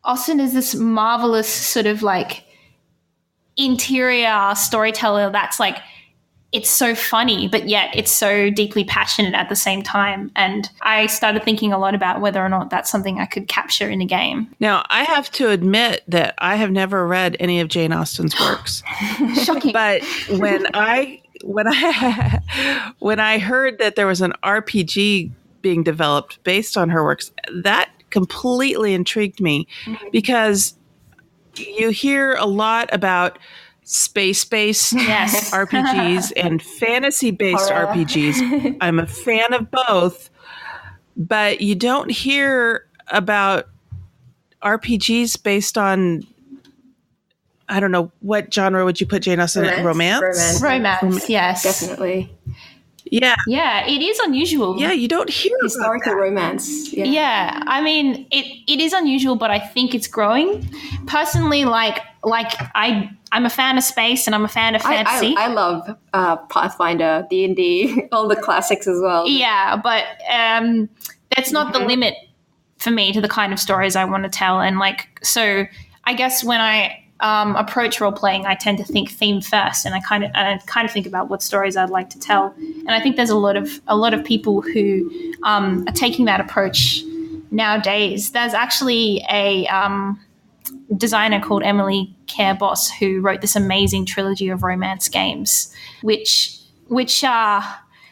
Austen is this marvelous sort of interior storyteller that's it's so funny, but yet it's so deeply passionate at the same time. And I started thinking a lot about whether or not that's something I could capture in a game. Now, I have to admit that I have never read any of Jane Austen's works. Shocking. But when I heard that there was an RPG being developed based on her works, that completely intrigued me because you hear a lot about space-based Yes. RPGs and fantasy-based Horror. RPGs. I'm a fan of both, but you don't hear about RPGs based on, I don't know, what genre would you put Jane Austen in? Romance? Romance, yes. Definitely. Yeah. Yeah, it is unusual. Yeah, you don't hear about Historical that. romance. Yeah. Yeah, I mean, it is unusual, but I think it's growing. Personally, like I'm a fan of space and I'm a fan of fantasy. I love Pathfinder, D&D, all the classics as well. Yeah, but that's not the limit for me to the kind of stories I want to tell. And so I guess when I approach role playing, I tend to think theme first, and I kind of think about what stories I'd like to tell. And I think there's a lot of people who are taking that approach nowadays. There's actually a designer called Emily Care Boss who wrote this amazing trilogy of romance games, which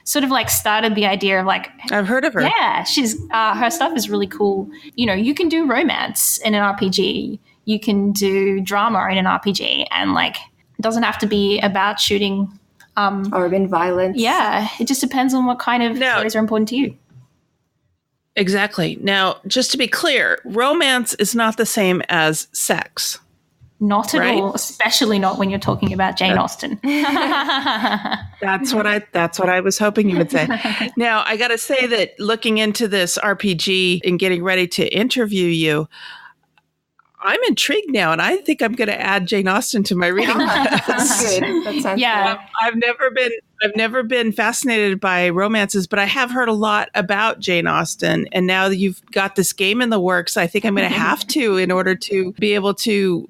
sort of started the idea of I've heard of her. Yeah, she's her stuff is really cool. You can do romance in an RPG. You can do drama in an RPG, and it doesn't have to be about shooting or even violence. Yeah, it just depends on what kind of stories are important to you. Exactly. Now, just to be clear, romance is not the same as sex. Not at all, especially not when you're talking about Jane Austen. That's what I was hoping you would say. Now, I got to say that looking into this RPG and getting ready to interview you, I'm intrigued now, and I think I'm going to add Jane Austen to my reading list. That's good. That sounds good. I've never been fascinated by romances, but I have heard a lot about Jane Austen, and now that you've got this game in the works, I think I'm going to have to in order to be able to,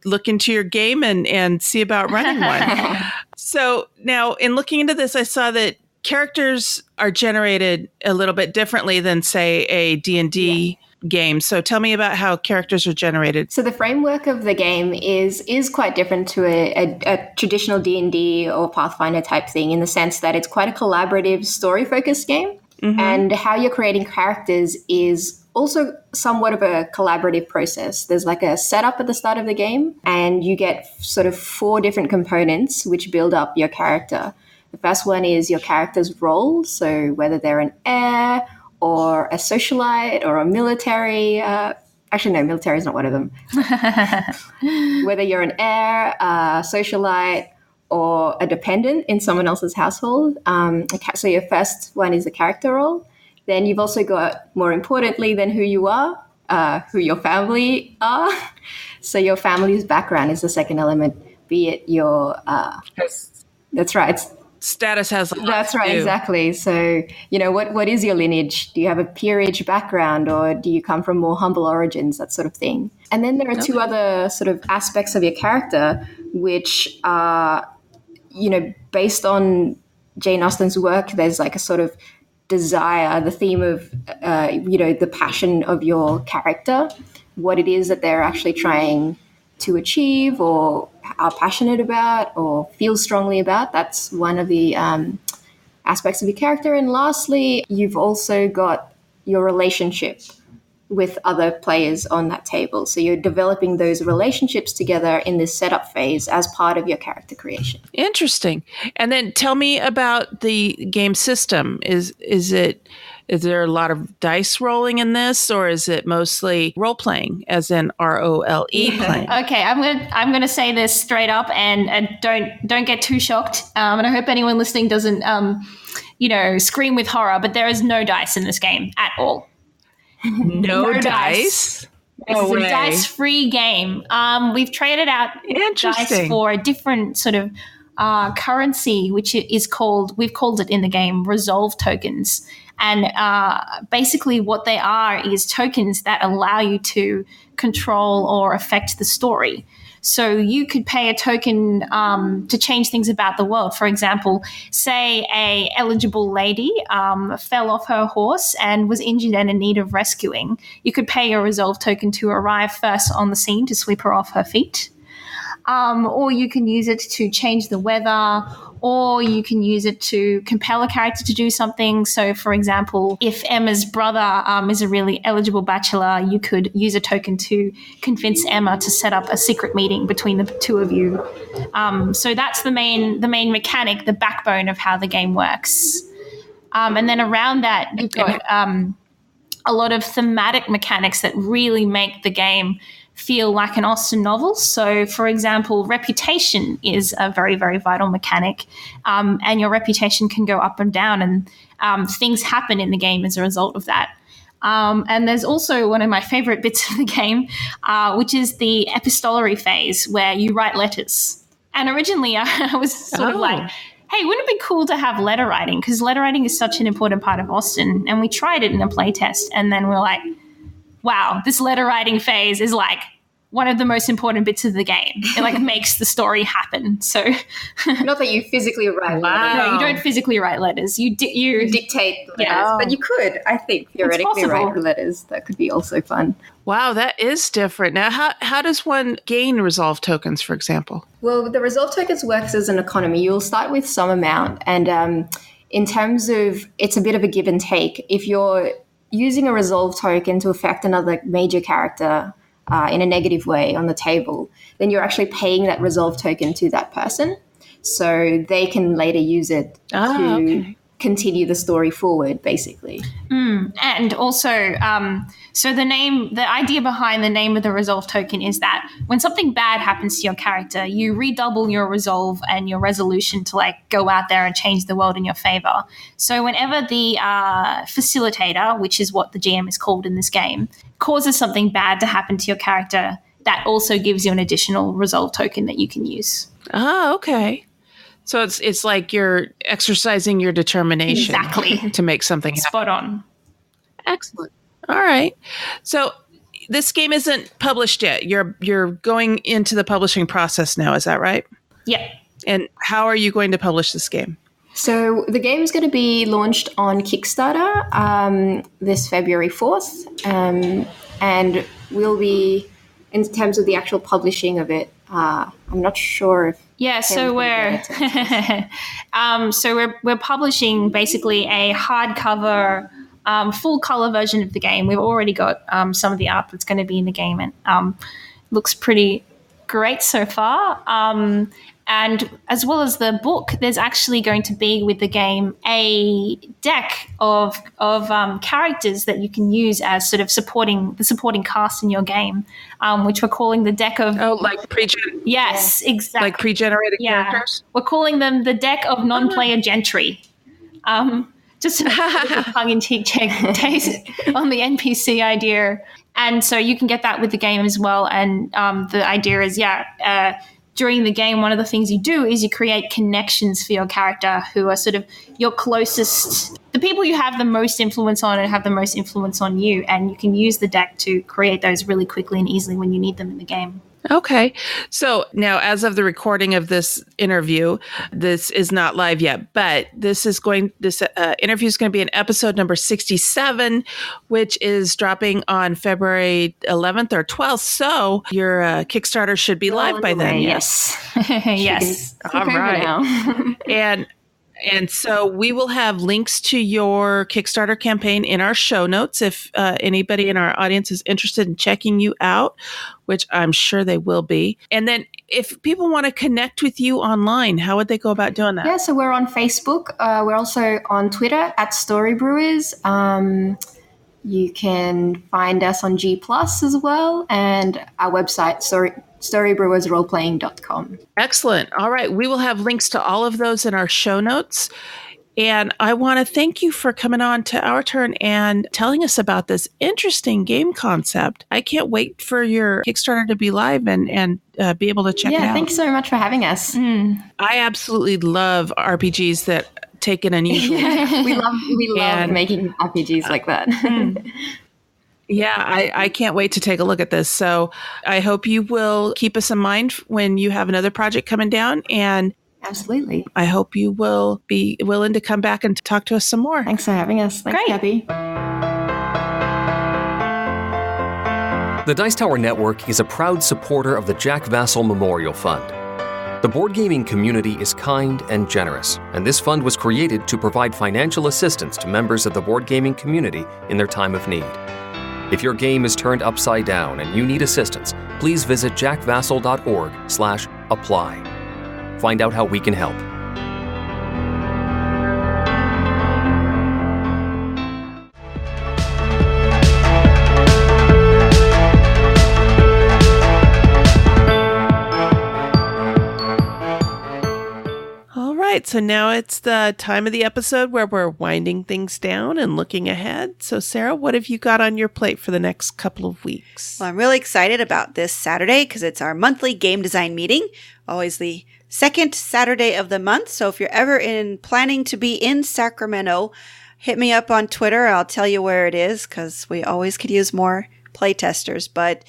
look into your game and see about running one. So now, in looking into this, I saw that characters are generated a little bit differently than, say, a D&D game. So tell me about how characters are generated. So the framework of the game is quite different to a traditional D&D or Pathfinder type thing, in the sense that it's quite a collaborative, story-focused game. Mm-hmm. And how you're creating characters is also somewhat of a collaborative process. There's a setup at the start of the game, and you get sort of 4 different components which build up your character. The first one is your character's role, so whether they're an heir or a socialite or a military. Actually, no, military is not one of them. Whether you're an heir, a socialite, or a dependent in someone else's household. So your first one is the character role. Then you've also got, more importantly than who you are, who your family are. So your family's background is the second element, be it your... That's right. Status has a lot That's to right, do. exactly. So, what is your lineage? Do you have a peerage background, or do you come from more humble origins, that sort of thing? And then there are 2 other sort of aspects of your character, which are, based on Jane Austen's work. There's a sort of desire, the theme of, the passion of your character, what it is that they're actually trying to achieve or are passionate about or feel strongly about. That's one of the aspects of your character. And lastly, you've also got your relationship with other players on that table. So you're developing those relationships together in this setup phase as part of your character creation. Interesting. And then tell me about the game system. Is there a lot of dice rolling in this, or is it mostly role playing, as in ROLE playing? Okay, I'm gonna say this straight up, and don't get too shocked. And I hope anyone listening doesn't scream with horror. But there is no dice in this game at all. No dice. It's a dice-free game. We've traded out dice for a different sort of currency, which we've called it in the game resolve tokens. And basically what they are is tokens that allow you to control or affect the story. So you could pay a token to change things about the world. For example, say a eligible lady fell off her horse and was injured and in need of rescuing. You could pay a resolve token to arrive first on the scene to sweep her off her feet. Or you can use it to change the weather, or you can use it to compel a character to do something. So, for example, if Emma's brother is a really eligible bachelor, you could use a token to convince Emma to set up a secret meeting between the two of you. So that's the main mechanic, the backbone of how the game works. And then around that, you've got a lot of thematic mechanics that really make the game feel like an Austen novel. So, for example, reputation is a very, very vital mechanic, and your reputation can go up and down, and things happen in the game as a result of that. And there's also one of my favorite bits of the game, which is the epistolary phase where you write letters. And originally I was sort of like, hey, wouldn't it be cool to have letter writing? Because letter writing is such an important part of Austen. And we tried it in a playtest, and then we're like, wow, this letter writing phase is like one of the most important bits of the game. It like makes the story happen. So, not that you physically write letters. No, you don't physically write letters. You dictate letters, but you could, I think, theoretically write letters. That could be also fun. Wow, that is different. Now, how does one gain resolve tokens, for example? Well, the resolve tokens works as an economy. You'll start with some amount, and in terms of, it's a bit of a give and take. If you're using a resolve token to affect another major character in a negative way on the table, then you're actually paying that resolve token to that person, so they can later use it to continue the story forward, basically. And also, so the idea behind the name of the resolve token is that when something bad happens to your character, you redouble your resolve and your resolution to like go out there and change the world in your favor. So whenever the facilitator, which is what the GM is called in this game, causes something bad to happen to your character, that also gives you an additional resolve token that you can use. Oh, okay. So it's like you're exercising your determination to make something happen. Spot on. Excellent. All right. So this game isn't published yet. You're going into the publishing process now. Is that right? Yeah. And how are you going to publish this game? So the game is going to be launched on Kickstarter this February 4th. And we'll be, in terms of the actual publishing of it, I'm not sure if so we're publishing basically a hardcover, full color version of the game. We've already got some of the art that's going to be in the game, and looks pretty great so far. And as well as the book, there's actually going to be with the game a deck of characters that you can use as sort of supporting cast in your game, which we're calling the deck of yes, exactly, like pre-generated characters. We're calling them the deck of non-player gentry. Just a tongue-in-cheek taste on the NPC idea, and so you can get that with the game as well. And the idea is during the game, one of the things you do is you create connections for your character who are sort of your closest, the people you have the most influence on and have the most influence on you. And you can use the deck to create those really quickly and easily when you need them in the game. Okay. So now, as of the recording of this interview, this is not live yet, but this interview is going to be in episode number 67, which is dropping on February 11th or 12th. So your Kickstarter should be live by then. Yes. Yes. All right. And so we will have links to your Kickstarter campaign in our show notes if anybody in our audience is interested in checking you out, which I'm sure they will be. And then if people want to connect with you online, how would they go about doing that? Yeah, so we're on Facebook. We're also on Twitter @Storybrewers. You can find us on G+ as well, and our website, storybrewersroleplaying.com. Excellent. All right. We will have links to all of those in our show notes. And I want to thank you for coming on to Our Turn and telling us about this interesting game concept. I can't wait for your Kickstarter to be live and be able to check it out. Yeah, thanks so much for having us. I absolutely love RPGs that take an unusual we love making RPGs like that. Yeah, I can't wait to take a look at this. So I hope you will keep us in mind when you have another project coming down. And absolutely, I hope you will be willing to come back and talk to us some more. Thanks for having us. Thanks, Cathy. The Dice Tower Network is a proud supporter of the Jack Vassell Memorial Fund. The board gaming community is kind and generous, and this fund was created to provide financial assistance to members of the board gaming community in their time of need. If your game is turned upside down and you need assistance, please visit jackvassal.org/apply. Find out how we can help. So now it's the time of the episode where we're winding things down and looking ahead. So Sarah, what have you got on your plate for the next couple of weeks? Well, I'm really excited about this Saturday because it's our monthly game design meeting, always the second Saturday of the month. So if you're ever planning to be in Sacramento, hit me up on Twitter. I'll tell you where it is because we always could use more play testers. But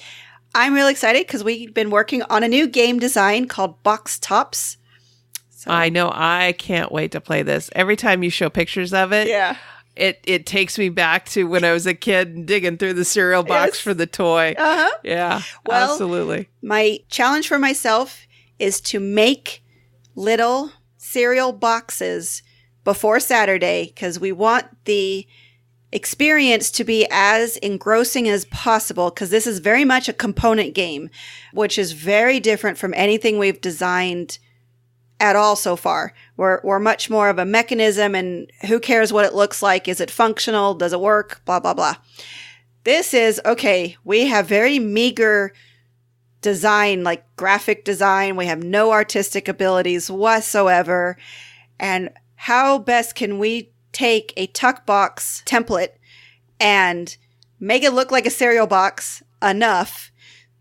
I'm really excited because we've been working on a new game design called Box Tops. So. I know. I can't wait to play this. Every time you show pictures of it, it takes me back to when I was a kid digging through the cereal box for the toy. Uh-huh. Yeah, well, absolutely. My challenge for myself is to make little cereal boxes before Saturday because we want the experience to be as engrossing as possible because this is very much a component game, which is very different from anything we've designed at all so far. We're much more of a mechanism and who cares what it looks like? Is it functional? Does it work? Blah, blah, blah. This is, okay, we have very meager design, like graphic design. We have no artistic abilities whatsoever. And how best can we take a tuck box template and make it look like a cereal box enough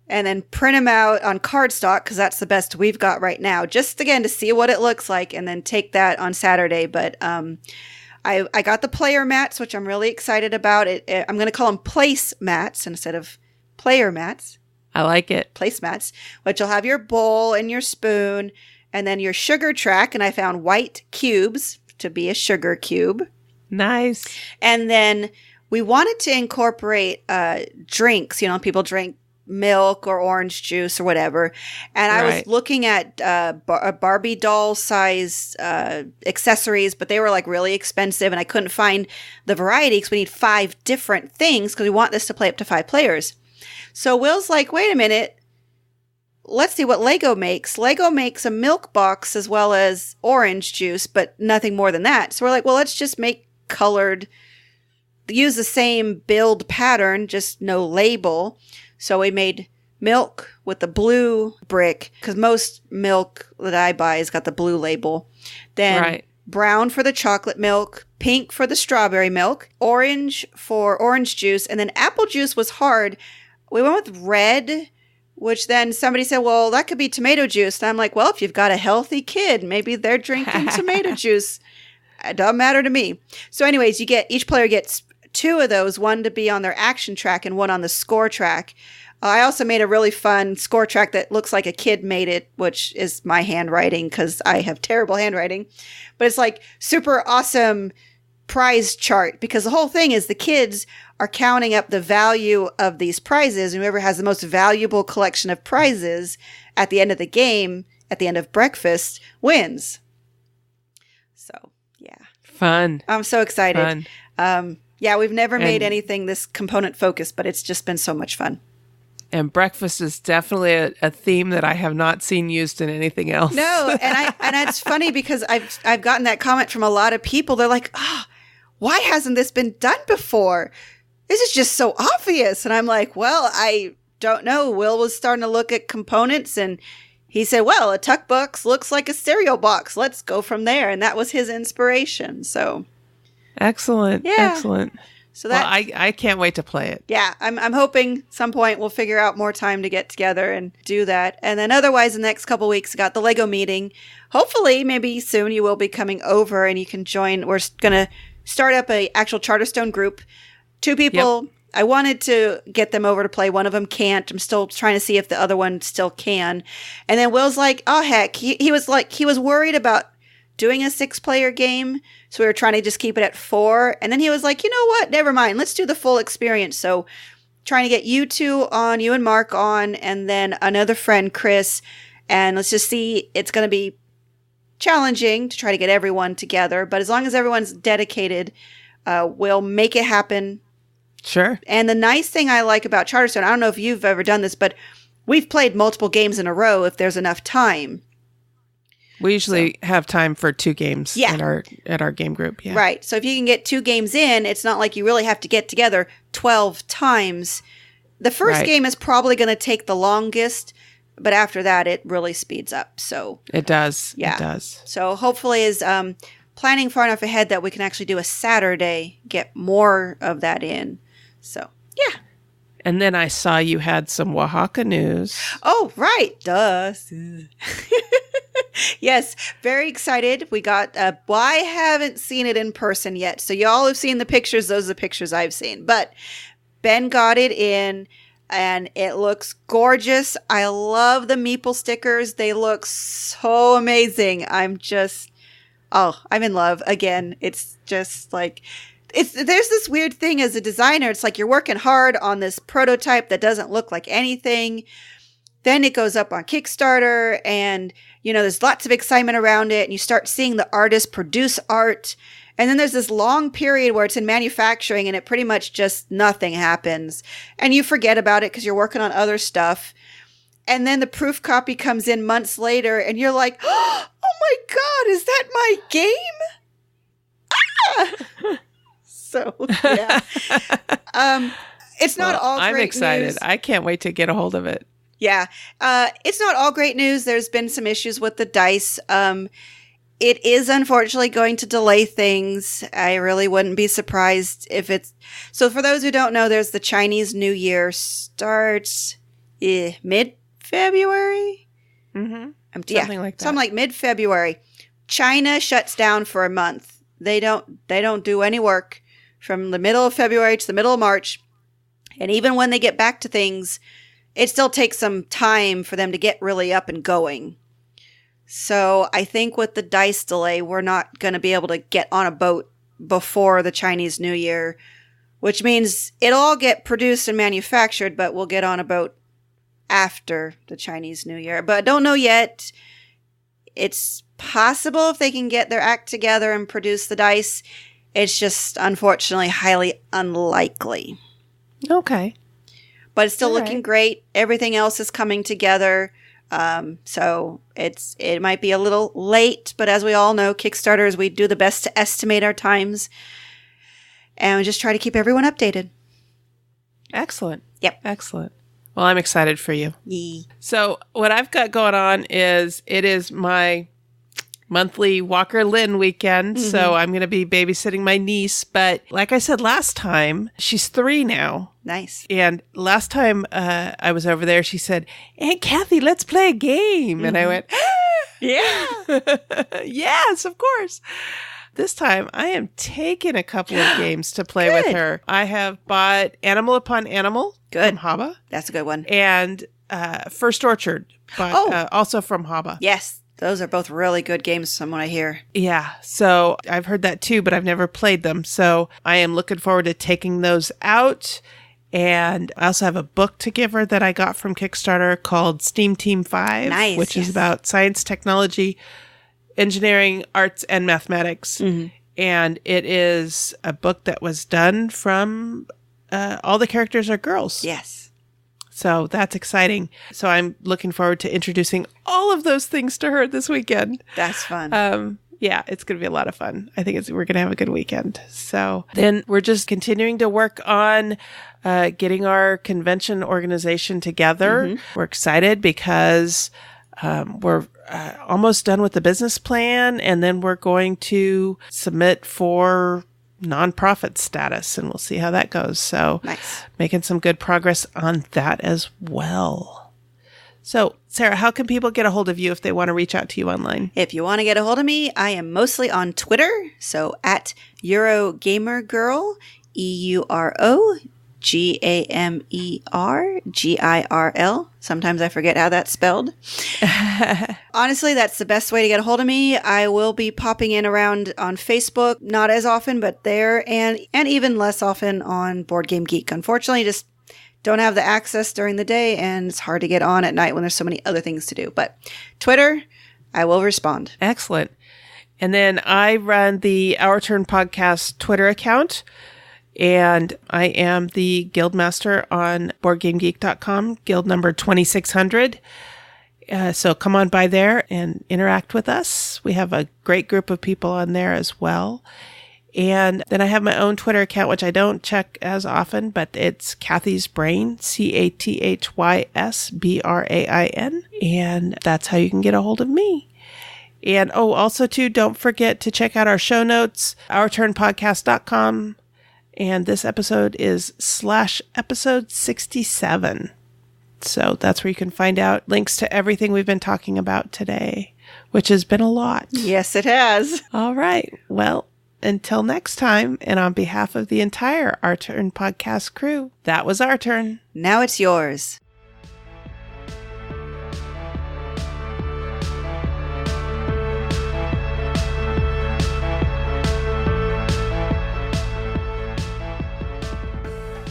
and then print them out on cardstock because that's the best we've got right now. Just again to see what it looks like, and then take that on Saturday. But I got the player mats, which I'm really excited about. I'm going to call them place mats instead of player mats. I like it. Place mats, which will have your bowl and your spoon, and then your sugar track. And I found white cubes to be a sugar cube. Nice. And then we wanted to incorporate drinks. You know, people drink milk or orange juice or whatever. And I was looking at Barbie doll size accessories, but they were like really expensive and I couldn't find the variety because we need 5 different things because we want this to play up to 5 players. So Will's like, wait a minute, let's see what Lego makes. Lego makes a milk box as well as orange juice, but nothing more than that. So we're like, well, let's just make colored, use the same build pattern, just no label. So we made milk with the blue brick because most milk that I buy has got the blue label. Then brown for the chocolate milk, pink for the strawberry milk, orange for orange juice, and then apple juice was hard. We went with red, which then somebody said, well, that could be tomato juice. And I'm like, well, if you've got a healthy kid, maybe they're drinking tomato juice. It doesn't matter to me. So anyways, each player gets 2 of those, one to be on their action track and one on the score track. I also made a really fun score track that looks like a kid made it, which is my handwriting because I have terrible handwriting. But it's like super awesome prize chart because the whole thing is the kids are counting up the value of these prizes. And whoever has the most valuable collection of prizes at the end of the game, at the end of breakfast, wins. So, yeah. Fun. I'm so excited. Fun. Yeah, we've never made anything this component focused, but it's just been so much fun. And breakfast is definitely a theme that I have not seen used in anything else. No, and it's funny because I've gotten that comment from a lot of people. They're like, why hasn't this been done before? This is just so obvious. And I'm like, well, I don't know. Will was starting to look at components and he said, well, a tuck box looks like a cereal box. Let's go from there. And that was his inspiration. So excellent. Yeah. Excellent. So that I can't wait to play it. Yeah, I'm hoping some point we'll figure out more time to get together and do that. And then otherwise, the next couple weeks, got the Lego meeting. Hopefully, maybe soon you will be coming over and you can join. We're going to start up a actual Charterstone group. 2 people. Yep. I wanted to get them over to play. One of them can't. I'm still trying to see if the other one still can. And then Will's like, oh, heck. He was worried about doing a 6-player game. So we were trying to just keep it at 4. And then he was like, you know what? Never mind. Let's do the full experience. So trying to get you 2 on, you and Mark on, and then another friend, Chris. And let's just see, it's going to be challenging to try to get everyone together. But as long as everyone's dedicated, we'll make it happen. Sure. And the nice thing I like about Charterstone, I don't know if you've ever done this, but we've played multiple games in a row if there's enough time. We usually have time for 2 games at our game group. Yeah. Right. So if you can get 2 games in, it's not like you really have to get together 12 times. The first game is probably going to take the longest, but after that, it really speeds up. So it does. Yeah. It does. So hopefully is planning far enough ahead that we can actually do a Saturday, get more of that in. So, yeah. And then I saw you had some Oaxaca news. Oh, right. Duh. Yes, very excited. We got, well, I haven't seen it in person yet. So y'all have seen the pictures. Those are the pictures I've seen. But Ben got it in and it looks gorgeous. I love the meeple stickers. They look so amazing. I'm in love again. It's just like, there's this weird thing as a designer. It's like you're working hard on this prototype that doesn't look like anything. Then it goes up on Kickstarter and, there's lots of excitement around it and you start seeing the artist produce art. And then there's this long period where it's in manufacturing and it pretty much just nothing happens. And you forget about it because you're working on other stuff. And then the proof copy comes in months later and you're like, oh my God, is that my game? Ah! So, yeah. It's not all great I'm excited. news. I can't wait to get a hold of it. Yeah. It's not all great news. There's been some issues with the dice. It is unfortunately going to delay things. I really wouldn't be surprised if it's... So for those who don't know, there's the Chinese New Year starts mid-February? Mm-hmm. Something like that. Something like mid-February. China shuts down for a month. They don't do any work from the middle of February to the middle of March. And even when they get back to things, it still takes some time for them to get really up and going. So I think with the dice delay, we're not going to be able to get on a boat before the Chinese New Year, which means it'll all get produced and manufactured, but we'll get on a boat after the Chinese New Year. But I don't know yet. It's possible if they can get their act together and produce the dice. It's just unfortunately highly unlikely. Okay. But it's still looking great. Everything else is coming together. So it might be a little late, but as we all know, Kickstarters, we do the best to estimate our times and we just try to keep everyone updated. Excellent. Yep. Excellent. Well, I'm excited for you. Yee. So what I've got going on is it is my monthly Walker Lynn weekend. Mm-hmm. So I'm going to be babysitting my niece. But like I said last time, she's 3 now. Nice. And last time I was over there, she said, Aunt Cathy, let's play a game. And I went, yeah, yes, of course. This time I am taking a couple of games to play with her. I have bought Animal Upon Animal from Haba. That's a good one. And First Orchard, but also from Haba. Yes. Those are both really good games from what I hear. Yeah. So I've heard that too, but I've never played them. So I am looking forward to taking those out. And I also have a book to give her that I got from Kickstarter called STEAM Team 5, which is about science, technology, engineering, arts, and mathematics. Mm-hmm. And it is a book that was done from all the characters are girls. Yes. So that's exciting. So I'm looking forward to introducing all of those things to her this weekend. That's fun. Yeah, it's going to be a lot of fun. I think we're going to have a good weekend. So then we're just continuing to work on getting our convention organization together. Mm-hmm. We're excited because we're almost done with the business plan, and then we're going to submit for nonprofit status, and we'll see how that goes. So nice. Making some good progress on that as well. So Sarah, how can people get a hold of you if they want to reach out to you online? If you want to get a hold of me, I am mostly on Twitter. So at EuroGamerGirl, EuroGamerGirl. Sometimes I forget how that's spelled. Honestly, that's the best way to get a hold of me. I will be popping in around on Facebook, not as often, but there, and even less often on Board Game Geek. Unfortunately, just don't have the access during the day, and it's hard to get on at night when there's so many other things to do. But Twitter, I will respond. Excellent. And then I run the Our Turn Podcast Twitter account, and I am the Guildmaster on BoardGameGeek.com, guild number 2600. So come on by there and interact with us. We have a great group of people on there as well. And then I have my own Twitter account, which I don't check as often, but it's Cathy's Brain, CATHYSBRAIN. And that's how you can get a hold of me. And also too, don't forget to check out our show notes, ourturnpodcast.com. And this episode is /episode 67. So that's where you can find out links to everything we've been talking about today, which has been a lot. Yes, it has. All right. Well, until next time, and on behalf of the entire Our Turn podcast crew, that was our turn. Now it's yours.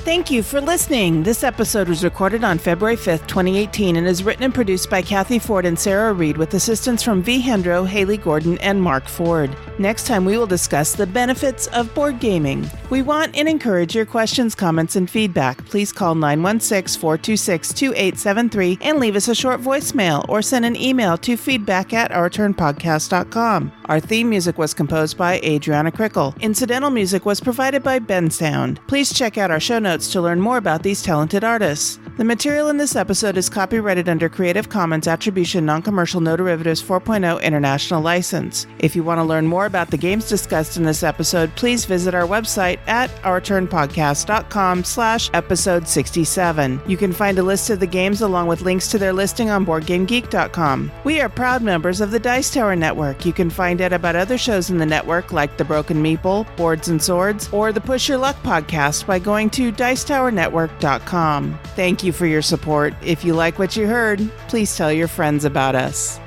Thank you for listening. This episode was recorded on February 5th, 2018, and is written and produced by Cathy Ford and Sarah Reed with assistance from Vee Hendro, Haley Gordon, and Mark Ford. Next time, we will discuss the benefits of board gaming. We want and encourage your questions, comments, and feedback. Please call 916-426-2873 and leave us a short voicemail or send an email to feedback@ourturnpodcast.com. Our theme music was composed by Adriana Crickle. Incidental music was provided by Ben Sound. Please check out our show notes to learn more about these talented artists. The material in this episode is copyrighted under Creative Commons Attribution Non-Commercial No Derivatives 4.0 International License. If you want to learn more about the games discussed in this episode, please visit our website at ourturnpodcast.com/episode 67. You can find a list of the games along with links to their listing on BoardGameGeek.com. We are proud members of the Dice Tower Network. You can find out about other shows in the network like The Broken Meeple, Boards and Swords, or the Push Your Luck podcast by going to dicetowernetwork.com. Thank you for your support. If you like what you heard, please tell your friends about us.